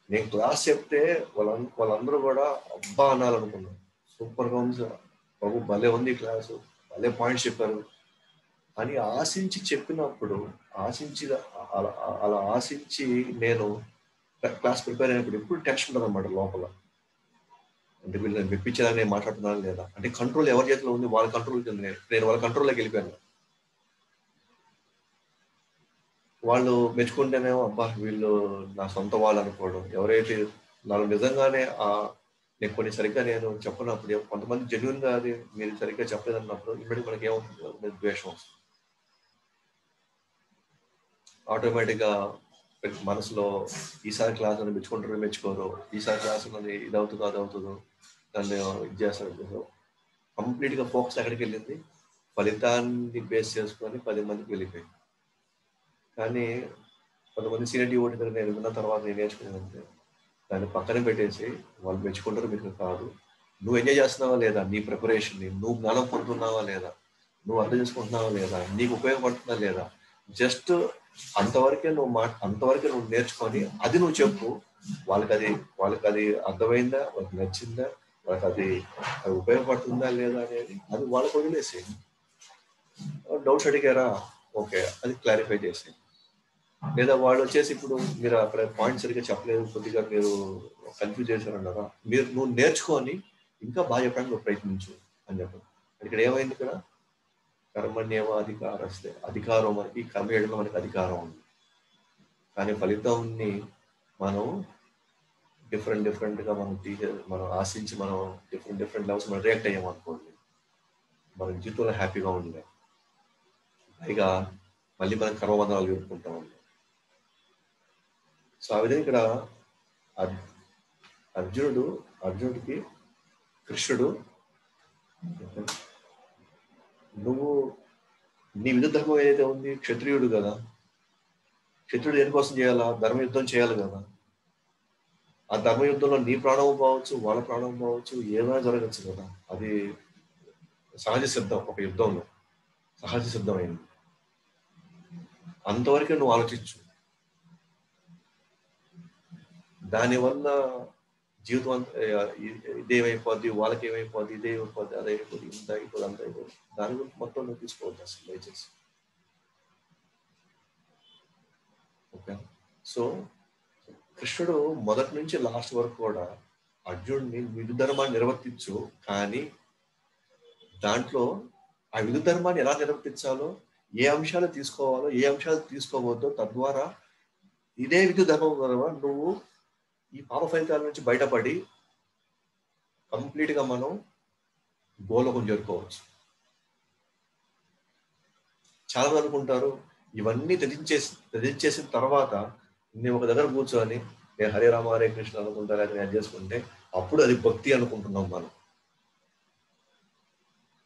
నేను క్లాస్ చెప్తే వాళ్ళందరూ కూడా అబ్బా అనాలనుకున్నాను, సూపర్గా ఉంది సార్, బాబు భలే ఉంది క్లాసు, భలే పాయింట్స్ చెప్పారు అని ఆశించి చెప్పినప్పుడు, అలా ఆశించి నేను క్లాస్ ప్రిపేర్ అయినప్పుడు ఎప్పుడు టెన్షన్ ఉంటుంది అనమాట లోపల. అంటే వీళ్ళు నేను మెప్పించేలాగా నేను మాట్లాడుతున్నాను లేదా, అంటే కంట్రోల్ ఎవరి చేతిలో ఉంది, వాళ్ళ కంట్రోల్ నేను వాళ్ళ కంట్రోల్లోకి వెళ్ళిపోయాను. వాళ్ళు మెచ్చుకుంటేనేమో అబ్బా వీళ్ళు నా సొంత వాళ్ళు అనుకోవడం, ఎవరైతే నాలో నిజంగానే నేను కొన్ని సరిగ్గా నేను చెప్పినప్పుడు, కొంతమంది జెన్యున్గా అది మీరు సరిగ్గా చెప్పలేదన్నప్పుడు ఇప్పటికి మనకి ఏమవుతుంది, ద్వేషం వస్తుంది ఆటోమేటిక్గా. మనసులో ఈసారి క్లాస్ అని మెచ్చుకోరు, ఈసారి క్లాస్ ఇది అవుతుందో అది అవుతుందో దాన్ని ఇది చేస్తారు. కంప్లీట్గా ఫోకస్ ఎక్కడికి వెళ్ళింది, ఫలితాన్ని బేస్ చేసుకొని 10 మందికి వెళ్ళిపోయింది. కానీ కొంతమంది సీనియర్ డివోటీ దగ్గర నేను విన్న తర్వాత నేను నేర్చుకున్నానంటే దాన్ని పక్కన పెట్టేసి వాళ్ళు మెచ్చుకుంటారు మీకు కాదు, నువ్వు ఎంజాయ్ చేస్తున్నావా లేదా, నీ ప్రిపరేషన్ని నువ్వు జ్ఞానం పొందుతున్నావా లేదా, నువ్వు అర్థం చేసుకుంటున్నావా లేదా, నీకు ఉపయోగపడుతుందా లేదా, జస్ట్ అంతవరకే అంతవరకే నువ్వు నేర్చుకొని అది నువ్వు చెప్పు. వాళ్ళకి అది అర్థమైందా, వాళ్ళకి నచ్చిందా, వాళ్ళకి అది ఉపయోగపడుతుందా లేదా అనేది అది వాళ్ళకి వదిలేసి, డౌట్స్ అడిగారా ఓకే అది క్లారిఫై చేసి, లేదా వాళ్ళు వచ్చేసి ఇప్పుడు మీరు అక్కడ పాయింట్ సరిగ్గా చెప్పలేదు, కొద్దిగా మీరు కన్ఫ్యూజ్ చేశారన్నారా, నువ్వు నేర్చుకొని ఇంకా బాగా చెప్పడానికి నువ్వు ప్రయత్నించు అని చెప్పారు. ఇక్కడ ఏమైంది, ఇక్కడ కర్మణ్యేవ అధికారస్తే, అధికారం మనకి కర్మ చేయడంలో మనకి అధికారం ఉంది, కానీ ఫలితాన్ని మనం డిఫరెంట్గా మనం ఆశించి మనం డిఫరెంట్ లెవెల్స్ మనం రియాక్ట్ అయ్యాం అనుకోండి, మన జీవితంలో హ్యాపీగా ఉండలేం, పైగా మళ్ళీ మనం కర్మబంధాలు ఎదుర్కొంటాం. సో ఆ విధంగా ఇక్కడ అర్జునుడికి కృష్ణుడు, నువ్వు నీ విధ ధర్మం ఏదైతే ఉంది, క్షత్రియుడు కదా, క్షత్రుడు దేనికోసం చేయాలా, ధర్మయుద్ధం చేయాలి కదా, ఆ ధర్మయుద్ధంలో నీ ప్రాణం పోవచ్చు, వాళ్ళ ప్రాణం పోవచ్చు, ఏమైనా జరగచ్చు కదా, అది సహజ సిద్ధం, ఒక యుద్ధంలో సహజ సిద్ధమైంది. అంతవరకే నువ్వు ఆలోచించు, దానివల్ల జీవితం అంతా ఇదేమైపోద్ది, వాళ్ళకి ఏమైపోద్ది, ఇదేమైపోద్ది, అదైపోద్ది, ఇంత అయిపోద్ది, అంత అయిపోద్ది, దాని గురించి మొత్తం నువ్వు తీసుకోవద్దు అసలు దయచేసి. ఓకే, సో కృష్ణుడు మొదటి నుంచి లాస్ట్ వరకు కూడా అర్జునుడిని విధు ధర్మాన్ని నిర్వర్తించు, కానీ దాంట్లో ఆ విధు ధర్మాన్ని ఎలా నిర్వర్తించాలో, ఏ అంశాలు తీసుకోవాలో, ఏ అంశాలు తీసుకోవద్దో, తద్వారా ఇదే విధు ధర్మం ద్వారా నువ్వు ఈ పాప ఫలితాల నుంచి బయటపడి కంప్లీట్గా మనం గోలోకం చేరుకోవచ్చు. చాలా మంది అనుకుంటారు ఇవన్నీ త్యజించేసిన తర్వాత నేను ఒక దగ్గర కూర్చొని నేను హరే రామ హరే కృష్ణ అనుకుంటా, లేకపోతే నేను చేసుకుంటే అప్పుడు అది భక్తి అనుకుంటున్నాం మనం.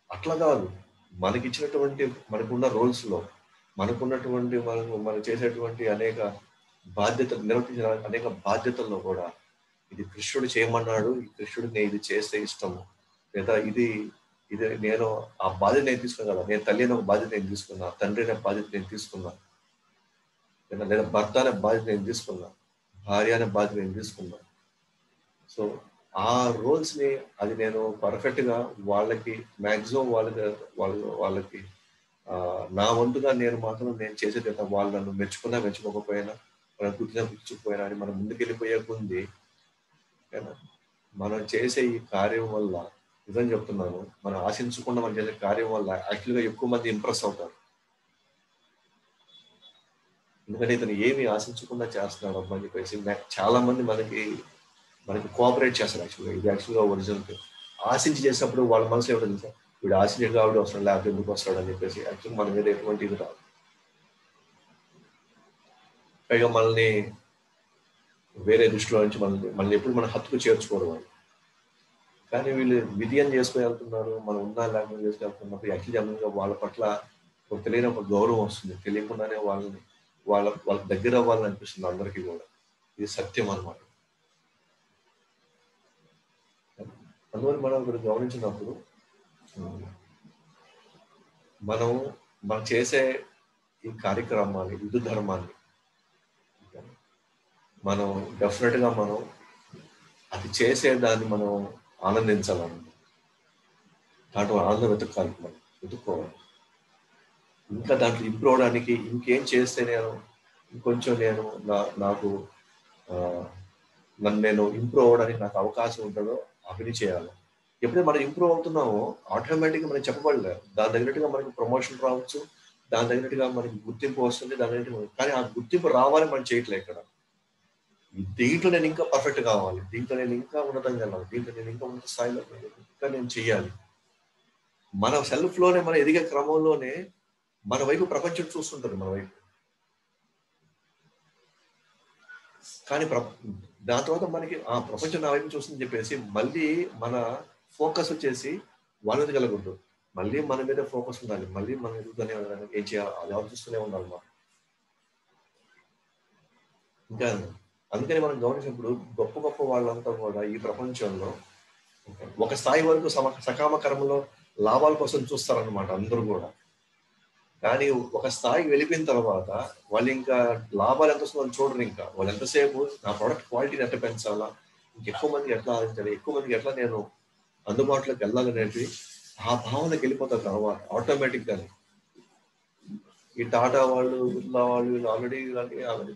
అట్లా కాదు, మనకిచ్చినటువంటి మనకున్న రోల్స్లో, మనకున్నటువంటి మనం చేసేటువంటి అనేక బాధ్యతలు, నిర్వర్తించిన అనేక బాధ్యతల్లో కూడా ఇది కృష్ణుడు చేయమన్నాడు, ఈ కృష్ణుడికి ఇది చేస్తే ఇష్టము, లేదా ఇది నేను ఆ బాధ్యత నేను తీసుకున్నా కదా, నేను తల్లి అనే ఒక బాధ్యత నేను తీసుకున్నా, తండ్రి అనే బాధ్యత నేను తీసుకున్నా, లేదా భర్త అనే బాధ్యత నేను తీసుకున్నా, భార్య అనే బాధ్యత నేను తీసుకున్నా. సో ఆ రోల్స్ ని అది నేను పర్ఫెక్ట్ గా వాళ్ళకి మ్యాక్సిమం వాళ్ళకి నా వంతుగా నేను మాత్రం నేను చేసేది వాళ్ళు నన్ను మెచ్చుకున్నా మెచ్చుకోకపోయినా, మనం గుర్తించకపోయినా అని మనం ముందుకెళ్ళిపోయే ఉంది. మనం చేసే ఈ కార్యం వల్ల నిజం చెప్తున్నాను, మనం ఆశించకుండా మనం చేసే కార్యం వల్ల యాక్చువల్గా ఎక్కువ మంది ఇంప్రెస్ అవుతారు. ఎందుకంటే ఇతను ఏమి ఆశించకుండా చేస్తున్నాడు అని చెప్పేసి చాలా మంది మనకి కోఆపరేట్ చేస్తారు. యాక్చువల్గా ఒరిజినల్ ఆశించి చేసినప్పుడు వాళ్ళ మనసులో ఏమిటో తెలుసా, వీడు ఆశించే కాబట్టి వస్తాడు, లేకపోతే ఎందుకు వస్తాడు అని చెప్పేసి యాక్చువల్ మన మీద ఎటువంటి ఇది రాదు. పైగా మనల్ని వేరే దృష్టిలో నుంచి మనల్ని ఎప్పుడు మన హత్తుకు చేర్చుకోరు వాళ్ళు. కానీ వీళ్ళు విధియం చేసుకుని వెళ్తున్నారు, మనం ఉన్నా లేకుండా చేసుకుని వెళ్తున్నప్పుడు యాక్చువల్గా వాళ్ళ పట్ల తెలియని ఒక గౌరవం వస్తుంది, తెలియకుండానే వాళ్ళకి దగ్గర అవ్వాలని అనిపిస్తుంది అందరికీ కూడా. ఇది సత్యం అన్నమాట. అందువల్ల మనం ఇక్కడ గమనించినప్పుడు మనం చేసే ఈ కార్యక్రమాన్ని, విధు ధర్మాన్ని మనం డెఫినెట్గా మనం అది చేసేదాన్ని మనం ఆనందించాలన్నమాట. దాంట్లో ఆనందం వెతుక్కోవాలి. ఇంకా దాంట్లో ఇంప్రూవ్ అవడానికి ఇంకేం చేస్తే ఇంకొంచెం నాకు నేను ఇంప్రూవ్ అవ్వడానికి నాకు అవకాశం ఉంటుందో అభిని చేయాలి. ఎప్పుడైతే మనం ఇంప్రూవ్ అవుతున్నామో ఆటోమేటిక్గా మనకి చెప్పబడలేదు, దాని తగినట్టుగా మనకి ప్రమోషన్ రావచ్చు, దాని తగినట్టుగా మనకి గుర్తింపు వస్తుంది, కానీ ఆ గుర్తింపు రావాలి మనం చేయట్లేదు. ఇక్కడ దీంట్లో నేను ఇంకా పర్ఫెక్ట్ కావాలి, దీంట్లో నేను ఇంకా ఉన్నతంగా వెళ్ళాలి, దీంట్లో నేను ఇంకా ఉన్నత స్థాయిలో ఇంకా నేను చెయ్యాలి. మన సెల్ఫ్ లోనే మనం ఎదిగే క్రమంలోనే మన వైపు ప్రపంచం చూస్తుంటుంది మన వైపు. కానీ దాని తర్వాత మనకి ప్రపంచం నా వైపు చూస్తుందని చెప్పేసి మళ్ళీ మన ఫోకస్ వచ్చేసి వాళ్ళ మీద కలగకూడదు, మళ్ళీ మన మీద ఫోకస్ ఉండాలి, మళ్ళీ మన ఎదుగుతూనే ఏం చేయాలి అది ఆలోచిస్తూనే ఉండాలి. ఇంకా అందుకని మనం గమనించినప్పుడు గొప్ప గొప్ప వాళ్ళంతా కూడా ఈ ప్రపంచంలో ఒక స్థాయి వరకు సకామ కర్మలో లాభాల కోసం చూస్తారనమాట అందరూ కూడా. కానీ ఒక స్థాయికి వెళ్ళిపోయిన తర్వాత వాళ్ళు ఇంకా లాభాలు ఎంత వస్తుందో చూడరు. ఇంకా వాళ్ళు ఎంతసేపు నా ప్రోడక్ట్ క్వాలిటీని ఎట్లా పెంచాలా, ఇంకెక్కువ మందికి ఎట్లా ఆదించాలి, ఎక్కువ మందికి ఎట్లా నేను అందుబాటులోకి వెళ్ళాలనేది ఆ భావనకి వెళ్ళిపోతారు. తర్వాత ఆటోమేటిక్ గానే ఈ టాటా వాళ్ళు, బిర్లా వాళ్ళు, వీళ్ళు ఆల్రెడీ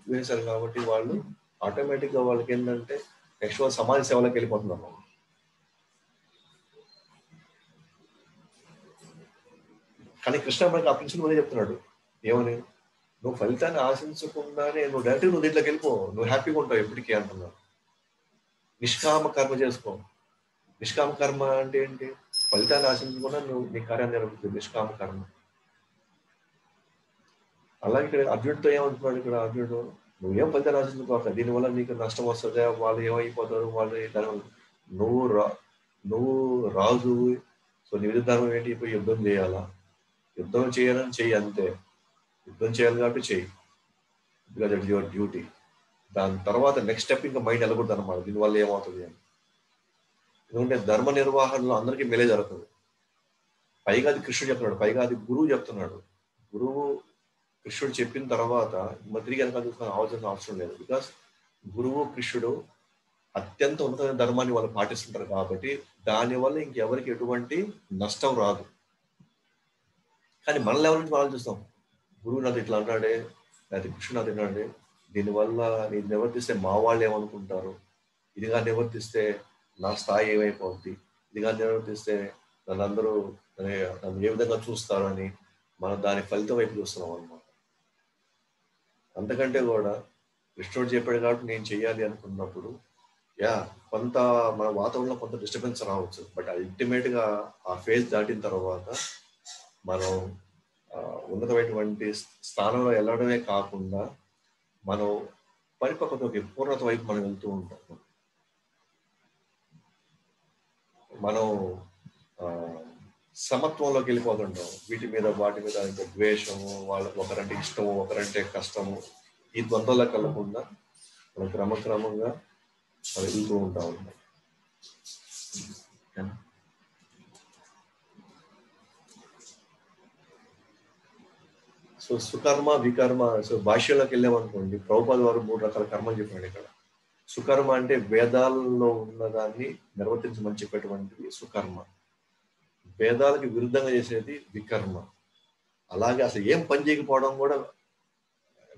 చూసేశారు కాబట్టి వాళ్ళు ఆటోమేటిక్ గా వాళ్ళకి ఏంటంటే నెక్స్ట్ వాళ్ళు సమాజ సేవలోకి వెళ్ళిపోతున్నారు. కానీ కృష్ణ మనకి ఆ ప్రిన్సిపల్ అదే చెప్తున్నాడు. ఏమని? నువ్వు ఫలితాన్ని ఆశించకుండానే నువ్వు డైరెక్ట్ నువ్వు దీంట్లోకి వెళ్ళిపో, నువ్వు హ్యాపీగా ఉంటావు ఎప్పటికీ అంటున్నావు. నిష్కామ కర్మ చేసుకో. నిష్కామ కర్మ అంటే ఏంటి? ఫలితాన్ని ఆశించకుండా నువ్వు నీ కార్యాన్ని నిర్వహించు, నిష్కామ కర్మ. అలాగే ఇక్కడ అర్జునుడితో ఏమంటున్నాడు? ఇక్కడ అర్జునుడు నువ్వేం ఫలితాన్ని ఆశించుకోవాలి, దీనివల్ల నీకు నష్టం వస్తుందా, వాళ్ళు ఏమైపోతారు, వాళ్ళు నువ్వు రాజు, సో నీ విధానం ఏంటి? పోయి యుద్ధం చేయాలా, యుద్ధం చేయాలని చెయ్యి అంతే. యుద్ధం చేయాలి కాబట్టి చెయ్యి, బికాజ్ ఇట్స్ యువర్ డ్యూటీ. దాని తర్వాత నెక్స్ట్ స్టెప్ ఇంకా మైండ్ వెళ్ళకూడదు అనమాట, దీనివల్ల ఏమవుతుంది అని. ఎందుకంటే ధర్మ నిర్వహణలో అందరికీ మేలే జరుగుతుంది. పైగా అది కృష్ణుడు చెప్తున్నాడు, పైగా అది గురువు చెప్తున్నాడు. గురువు కృష్ణుడు చెప్పిన తర్వాత తిరిగి వెనకాల చూసుకొని ఆలోచన అవసరం లేదు. బికాస్ గురువు కృష్ణుడు అత్యంత ఉన్నతమైన ధర్మాన్ని వాళ్ళు పాటిస్తుంటారు కాబట్టి దానివల్ల ఇంకెవరికి ఎటువంటి నష్టం రాదు. కానీ మనల్ని ఎవరి నుంచి ఆలోచిస్తాం, గురువు నాది ఇట్లా అన్నాడే, లేకపోతే కృష్ణుడు నాది అన్నాడే, దీనివల్ల నేను నివర్తిస్తే మా వాళ్ళు ఏమనుకుంటారు, ఇదిగా నివర్తిస్తే నా స్థాయి ఏమైపోద్ది, ఇదిగా నివర్తిస్తే నన్ను ఏ విధంగా చూస్తారు అని మనం దాని ఫలితం వైపు చూస్తున్నాం అనమాట. అంతకంటే కూడా కృష్ణుడు చెప్పాడు కాబట్టి నేను చెయ్యాలి అనుకున్నప్పుడు కొంత మన వాతావరణంలో కొంత డిస్టర్బెన్స్ రావచ్చు, బట్ అల్టిమేట్ గా ఆ ఫేజ్ దాటిన తర్వాత మనం ఉన్నతమైనటువంటి స్థానంలో వెళ్ళడమే కాకుండా మనం పరిపక్వత, పూర్ణత వైపు మనం వెళ్తూ ఉంటాం. మనం సమత్వంలోకి వెళ్ళిపోతుంటాం. వీటి మీద వాటి మీద ఇంకా ద్వేషము, ఒకరంటే ఇష్టము, ఒకరంటే కష్టము, ఈ ద్వంద్వలకు వెళ్ళకుండా మనం క్రమక్రమంగా మనం వెళ్తూ ఉంటాం. సో సుకర్మ, వికర్మ. సో భాష్యంలోకి వెళ్ళామనుకోండి, ప్రభుపాద వారు 3 రకాల కర్మలు చెప్పాడు ఇక్కడ. సుకర్మ అంటే వేదాలలో ఉన్నదాన్ని నిర్వర్తించమని చెప్పేటువంటిది సుకర్మ. వేదాలకి విరుద్ధంగా చేసేది వికర్మ. అలాగే అసలు ఏం పని చేయకపోవడం కూడా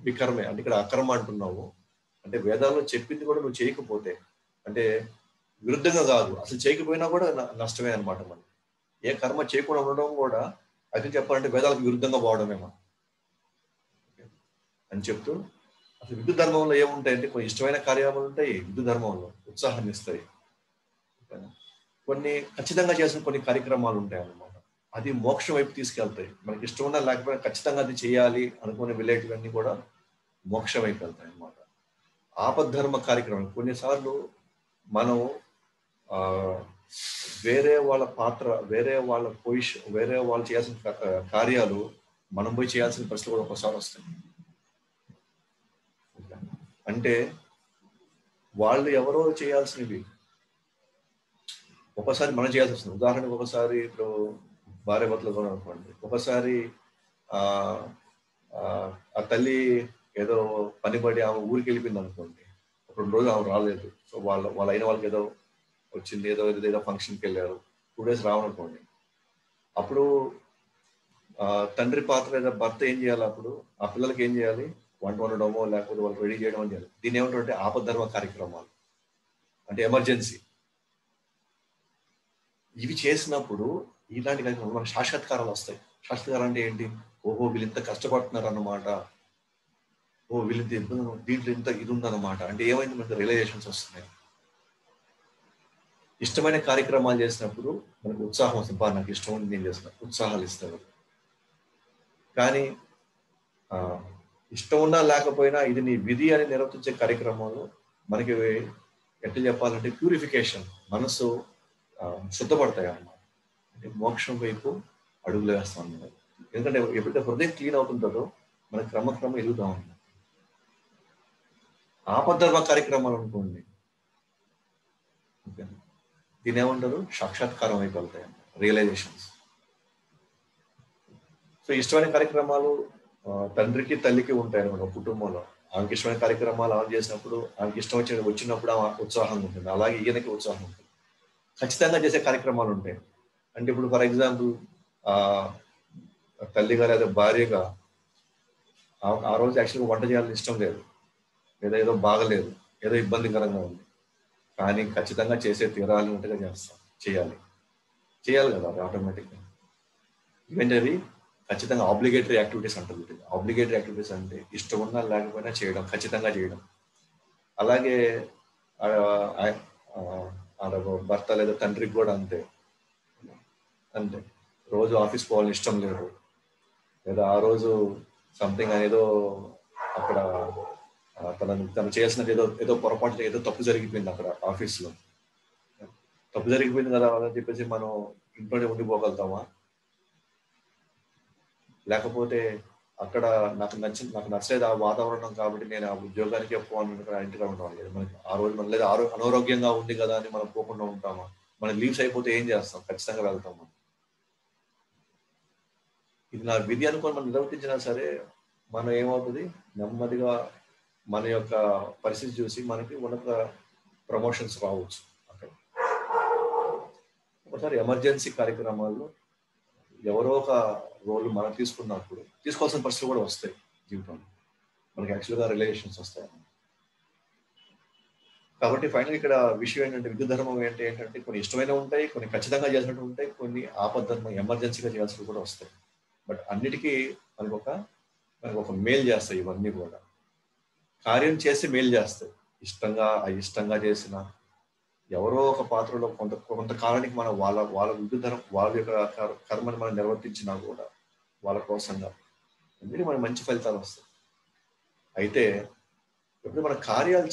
వికర్మే. అంటే ఇక్కడ అకర్మ అంటున్నాము, అంటే వేదాల్లో చెప్పింది కూడా నువ్వు చేయకపోతే, అంటే విరుద్ధంగా కాదు, అసలు చేయకపోయినా కూడా నష్టమే అనమాట. మనం ఏ కర్మ చేయకుండా ఉండడం కూడా అది చెప్పాలంటే వేదాలకు విరుద్ధంగా పోవడమే మనం అని చెప్తూ, అసలు హిందూ ధర్మంలో ఏముంటాయంటే కొన్ని ఇష్టమైన కార్యాలు ఉంటాయి. హిందూ ధర్మంలో ఉత్సాహాన్ని ఇస్తాయి. కొన్ని ఖచ్చితంగా చేసిన కొన్ని కార్యక్రమాలు ఉంటాయి అన్నమాట, అది మోక్షం వైపు తీసుకెళ్తాయి. మనకి ఇష్టం ఉన్నా లేకపోయినా ఖచ్చితంగా అది చేయాలి అనుకునే వెళ్ళేటివన్నీ కూడా మోక్షం వైపు వెళ్తాయి అన్నమాట. ఆపద్ధర్మ కార్యక్రమం కొన్నిసార్లు మనం వేరే వాళ్ళ పాత్ర, వేరే వాళ్ళ పొజిషన్, వేరే వాళ్ళు చేయాల్సిన కార్యాలు మనం పోయి చేయాల్సిన పరిస్థితులు కూడా ఒకసారి వస్తాయి. అంటే వాళ్ళు ఎవరో చేయాల్సినవి ఒకసారి మనం చేయాల్సి వస్తుంది. ఉదాహరణకు ఒకసారి ఇప్పుడు భార్య భర్తలు కూడా అనుకోండి, ఒకసారి ఆ తల్లి ఏదో పనిపడి ఆమె ఊరికి వెళ్ళిపోయింది అనుకోండి, 2 రోజులు ఆమె రాలేదు. సో వాళ్ళ అయిన వాళ్ళకి ఏదో వచ్చింది, ఏదో ఫంక్షన్కి వెళ్ళారు, 2 days రావనుకోండి. అప్పుడు తండ్రి పాత్ర లేదా భర్త ఏం చేయాలి? అప్పుడు ఆ పిల్లలకి ఏం చేయాలి? వంట వండడమో లేకపోతే వాళ్ళు రెడీ చేయడం అని చేయాలి. దీని ఏమంటే ఆపద్ధర్మ కార్యక్రమాలు, అంటే ఎమర్జెన్సీ. ఇవి చేసినప్పుడు ఇలాంటి కార్యక్రమాలు మనకు సాక్షాత్కారాలు వస్తాయి. సాక్షాత్కారం అంటే ఏంటి? ఓహో వీళ్ళు ఇంత కష్టపడుతున్నారు అన్నమాట, ఓ వీళ్ళు దీంట్లో ఇంత ఇది ఉందన్నమాట. అంటే ఏమైంది, మనకు రియలైజేషన్స్ వస్తున్నాయి. ఇష్టమైన కార్యక్రమాలు చేసినప్పుడు మనకు ఉత్సాహం వస్తుంది, బా నాకు ఇష్టం ఉంది నేను చేస్తున్నా, ఉత్సాహాలు ఇస్తారు. కానీ ఇష్టం ఉన్నా లేకపోయినా ఇది నీ విధి అని నిర్వర్తించే కార్యక్రమాలు మనకి ఎట్లా చెప్పాలంటే ప్యూరిఫికేషన్, మనసు శుద్ధపడతాయి అన్నమాట. అంటే మోక్షం వైపు అడుగులు వేస్తాం అన్నమాట. ఎందుకంటే ఎప్పుడైతే హృదయం క్లీన్ అవుతుందో మనం క్రమక్రమం ఎదుగుతాం అన్నమాట. ఆపద్ధర్మ కార్యక్రమాలు అనుకోండి, దీని ఏమంటారు, సాక్షాత్కారం వైపు వెళ్తాయి, రియలైజేషన్స్. సో ఇష్టమైన కార్యక్రమాలు తండ్రికి తల్లికి ఉంటాయి అనమాట కుటుంబంలో. ఆమెకి ఇష్టమైన కార్యక్రమాలు ఆమె చేసినప్పుడు, ఆమెకి ఇష్టం వచ్చినప్పుడు ఆమె ఉత్సాహంగా ఉంటుంది, అలాగే ఈయనకి ఉత్సాహం ఉంటుంది. ఖచ్చితంగా చేసే కార్యక్రమాలు ఉంటాయి. అంటే ఇప్పుడు ఫర్ ఎగ్జాంపుల్ తల్లిగా లేదా భార్యగా ఆ రోజు యాక్చువల్గా వంట చేయాలని ఇష్టం లేదు, లేదా ఏదో బాగలేదు, ఏదో ఇబ్బందికరంగా ఉంది, కానీ ఖచ్చితంగా చేసే తీరాలి ఉంటేగా చేయాలి కదా, అది ఆటోమేటిక్గా. ఇవేంటి అవి ఖచ్చితంగా ఆబ్లిగేటరీ యాక్టివిటీస్ అంటుంది. ఆబ్లిగేటరీ యాక్టివిటీస్ అంటే ఇష్టం ఉన్నా లేకపోయినా చేయడం, ఖచ్చితంగా చేయడం. అలాగే భర్త లేదా తండ్రికి కూడా అంతే. రోజు ఆఫీస్ పోవాలని ఇష్టం లేదు, లేదా ఆ రోజు సంథింగ్ ఏదో అక్కడ తను చేసిన ఏదో పొరపాటు, ఏదో తప్పు జరిగిపోయింది అక్కడ ఆఫీస్లో, తప్పు జరిగిపోయింది కదా అని చెప్పేసి మనం ఇంట్లోనే ఉండిపోగలుగుతామా? లేకపోతే అక్కడ నాకు నచ్చలేదు ఆ వాతావరణం కాబట్టి నేను ఆ ఉద్యోగానికి పోవాలని ఇంటిగా ఉంటాం కదా, మనకి ఆ రోజు మనం లేదా అనారోగ్యంగా ఉంది కదా అని మనం పోకుండా ఉంటామా? మన లీవ్స్ అయిపోతే ఏం చేస్తాం? ఖచ్చితంగా వెళ్తాము. ఇది నా విధి అనుకొని మనం నిర్వర్తించినా సరే మనం ఏమవుతుంది, నెమ్మదిగా మన యొక్క పరిస్థితి చూసి మనకి ఉన్నత ప్రమోషన్స్ రావచ్చు. అక్కడ ఒకసారి ఎమర్జెన్సీ కార్యక్రమాల్లో ఎవరో ఒక రోల్ మనం తీసుకున్నప్పుడు తీసుకోవాల్సిన పరిస్థితులు కూడా వస్తాయి జీవితంలో, మనకి యాక్చువల్గా రిలేషన్స్ వస్తాయి. కాబట్టి ఫైనల్ ఇక్కడ విషయం ఏంటంటే, విద్యుత్ ధర్మం ఏంటంటే కొన్ని ఇష్టమైన ఉంటాయి, కొన్ని ఖచ్చితంగా చేసినట్టు ఉంటాయి, కొన్ని ఆపద్ధర్మం ఎమర్జెన్సీగా చేయాల్సినవి కూడా వస్తాయి. బట్ అన్నిటికీ మనకు ఒక మేలు చేస్తాయి. ఇవన్నీ కూడా కార్యం చేసి మేలు చేస్తాయి. ఇష్టంగా అయిష్టంగా చేసిన ఎవరో ఒక పాత్రలో కొంతకాలానికి మనం వాళ్ళ విద్యుత్ ధర్మం, వాళ్ళ యొక్క కర్మని మనం నిర్వర్తించినా కూడా వాళ్ళ కోసంగా అన్నిటి మనకి మంచి ఫలితాలు వస్తాయి. అయితే ఎప్పుడు మన కార్యాలు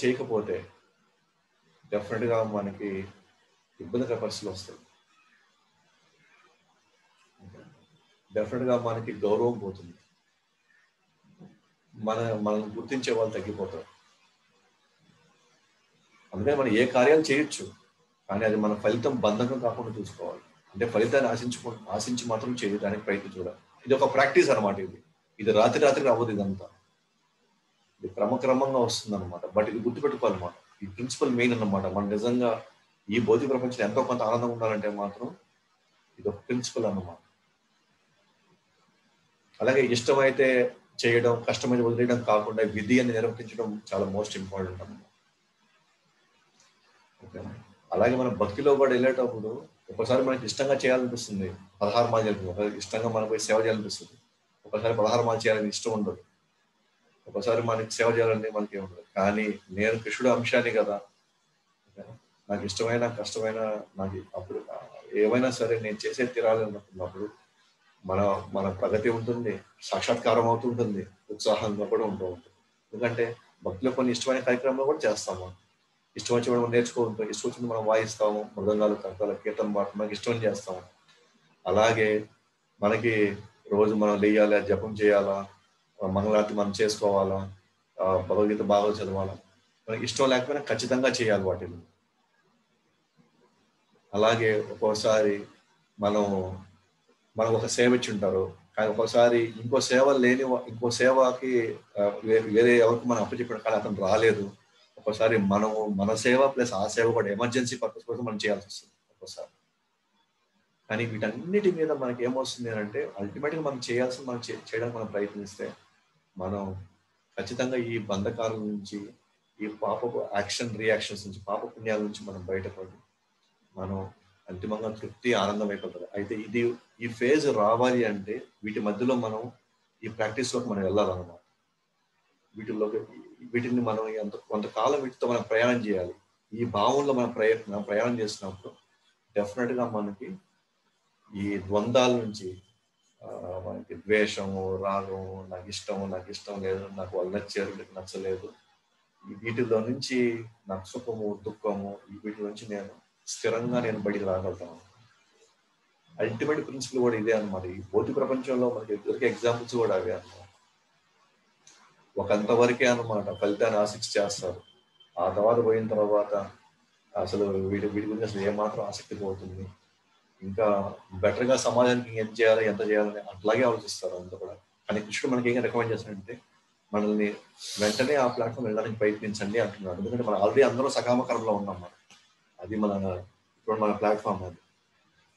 చేయకపోతే డెఫినెట్గా మనకి ఇబ్బందికర పరిస్థితులు వస్తాయి. డెఫినెట్గా మనకి గౌరవం పోతుంది, మనల్ని గుర్తించే వాళ్ళు తగ్గిపోతారు. అందుకని మనం ఏ కార్యాలు చేయొచ్చు, కానీ అది మన ఫలితం బంధకం కాకుండా చూసుకోవాలి. అంటే ఫలితాన్ని ఆశించి మాత్రం చేయడానికి ప్రయత్నం చూడాలి. ఇది ఒక ప్రాక్టీస్ అనమాట. ఇది రాత్రి అవ్వదు, ఇదంతా ఇది క్రమక్రమంగా వస్తుంది అనమాట. బట్ ఇది గుర్తుపెట్టుకోవాలన్నమాట. ఈ ప్రిన్సిపల్ మెయిన్ అన్నమాట. మనం నిజంగా ఈ భౌతిక ప్రపంచంలో ఎంతో కొంత ఆనందంగా ఉండాలంటే మాత్రం ఇది ఒక ప్రిన్సిపల్ అన్నమాట. అలాగే ఇష్టమైతే చేయడం, కష్టమైతే వదిలేయడం కాకుండా విధి అని నిర్వర్తించడం చాలా మోస్ట్ ఇంపార్టెంట్ అన్నమాట. అలాగే మనం భక్తిలో కూడా వెళ్ళేటప్పుడు ఒకసారి మనకి ఇష్టంగా చేయాలనిపిస్తుంది, 16 మాలు చేయాలి, ఇష్టంగా మనకు సేవ చేయాలనిపిస్తుంది. ఒకసారి 16 మాలు చేయాలని ఇష్టం ఉండదు, ఒకసారి మనకి సేవ చేయాలని మనకి ఉండదు. కానీ నేను కృష్ణుడు అంశాన్ని కదా, నాకు ఇష్టమైన కష్టమైన నాకు అప్పుడు ఏమైనా సరే నేను చేసే తీరాలి అనుకున్నప్పుడు మన ప్రగతి ఉంటుంది, సాక్షాత్కారం అవుతుంటుంది, ఉత్సాహంగా కూడా ఉంటూ ఉంటుంది. ఎందుకంటే భక్తిలో కొన్ని ఇష్టమైన కార్యక్రమాలు కూడా చేస్తాము. ఇష్టం వచ్చి మనం నేర్చుకుంటాం, ఇష్టం వచ్చింది మనం వాయిస్తాము, మృదంగాలు కర్తలు కీర్తన పాటలు మనకి ఇష్టం చేస్తాము. అలాగే మనకి రోజు మనం లేయాలా, జపం చేయాలా, మంగళారతి మనం చేసుకోవాలా, భగవద్గీత బాగా చదవాలా, మనకి ఇష్టం లేకపోయినా ఖచ్చితంగా చేయాలి వాటిని. అలాగే ఒక్కోసారి మనం ఒక సేవ ఇచ్చి ఉంటారు, కానీ ఒక్కోసారి ఇంకో సేవకి వేరే ఎవరికి మనం అప్పచెప్పాడు, కానీ అతను రాలేదు. ఒక్కోసారి మన సేవ ప్లస్ ఆ సేవ కూడా ఎమర్జెన్సీ పర్పస్ కోసం మనం చేయాల్సి వస్తుంది ఒక్కోసారి. కానీ వీటన్నిటి మీద మనకి ఏమొస్తుంది అంటే అల్టిమేట్గా మనం చేయడానికి మనం ప్రయత్నిస్తే మనం ఖచ్చితంగా ఈ బంధకాల నుంచి, ఈ పాపపు రియాక్షన్స్ నుంచి, పాప పుణ్యాల నుంచి మనం బయటపడి మనం అంతిమంగా తృప్తి, ఆనందం అయిపోతుంది. అయితే ఈ ఫేజ్ రావాలి అంటే వీటి మధ్యలో మనం ఈ ప్రాక్టీస్లోకి మనం వెళ్ళాలన్నమాట. వీటిని మనం కొంతకాలం వీటితో మనం ప్రయాణం చేయాలి. ఈ భావంలో మనం ప్రయాణం చేసినప్పుడు డెఫినెట్గా మనకి ఈ ద్వంద్వాల నుంచి మనకి ద్వేషము, రాగము, నాకు ఇష్టం లేదు, నాకు వాళ్ళు నచ్చారు, నీకు నచ్చలేదు, వీటిలో నుంచి నాకు సుఖము, దుఃఖము, వీటి నుంచి నేను స్థిరంగా బయటికి రాగలుగుతాను. అల్టిమేట్ ప్రిన్సిపల్ కూడా ఇదే అనమాట. ఈ భౌతిక ప్రపంచంలో మనకి దొరికే ఎగ్జాంపుల్స్ కూడా అవే అన్నమాట. ఒకంతవరకే అనమాట ఫలితాన్ని ఆశించి చేస్తారు. ఆ తర్వాత పోయిన తర్వాత అసలు వీటి గురించి అసలు ఏమాత్రం ఆసక్తి పోతుంది. ఇంకా బెటర్గా సమాజానికి ఏం చేయాలి, ఎంత చేయాలని అట్లాగే ఆలోచిస్తారు అంతా కూడా. కానీ కృష్ణుడు మనకి ఏం రికమెండ్ చేస్తాడంటే మనల్ని వెంటనే ఆ ప్లాట్ఫామ్ వెళ్ళడానికి ప్రయత్నించండి అంటున్నాడు. ఎందుకంటే మనం ఆల్రెడీ అందరూ సకామకరంలో ఉన్నాం మనం. అది ఇప్పుడు మన ప్లాట్ఫామ్ అది.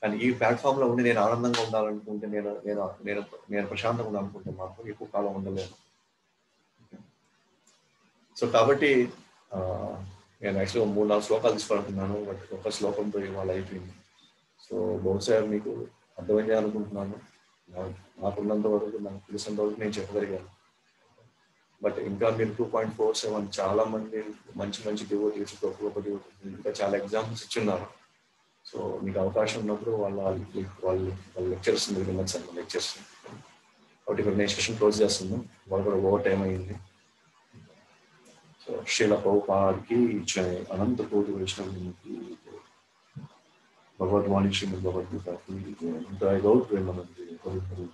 కానీ ఈ ప్లాట్ఫామ్ లో ఉండి నేను ఆనందంగా ఉండాలనుకుంటే నేను నేను నేను నేను ప్రశాంతంగా ఉండాలనుకుంటే మాత్రం ఎక్కువ కాలం ఉండలేను. సో కాబట్టి నేను యాక్చువల్గా 3-4 శ్లోకాలు తీసుకోవాలనుకున్నాను. బట్ ఒక శ్లోకంతో ఇవాళ అయిపోయింది. సో బహుశా మీకు అర్థం చేయాలనుకుంటున్నాను. నాకున్నంత వరకు, నాకు తెలిసినంత వరకు నేను చెప్పగలిగాను. బట్ ఇంకా మీరు 2.47 చాలా మంది మంచి మంచి డివోటీస్, గొప్ప గొప్ప డివోటీస్ ఇంకా చాలా ఎగ్జాంపుల్స్ ఇచ్చున్నారు. సో మీకు అవకాశం ఉన్నప్పుడు వాళ్ళ లెక్చర్స్ మీరు వినొచ్చు సార్, లెక్చర్స్. కాబట్టి ఇప్పుడు నేను సెషన్ క్లోజ్ చేస్తున్నాను. వాళ్ళు కూడా ఓవర్ టైం అయింది. సో శ్రీల ప్రభుపాద్కి జై. అనంత కోటి వైష్ణవునికి భగవద్వాణి శ్రీమద్ భగవద్గీతకి జై. గౌరవ ప్రేమానంద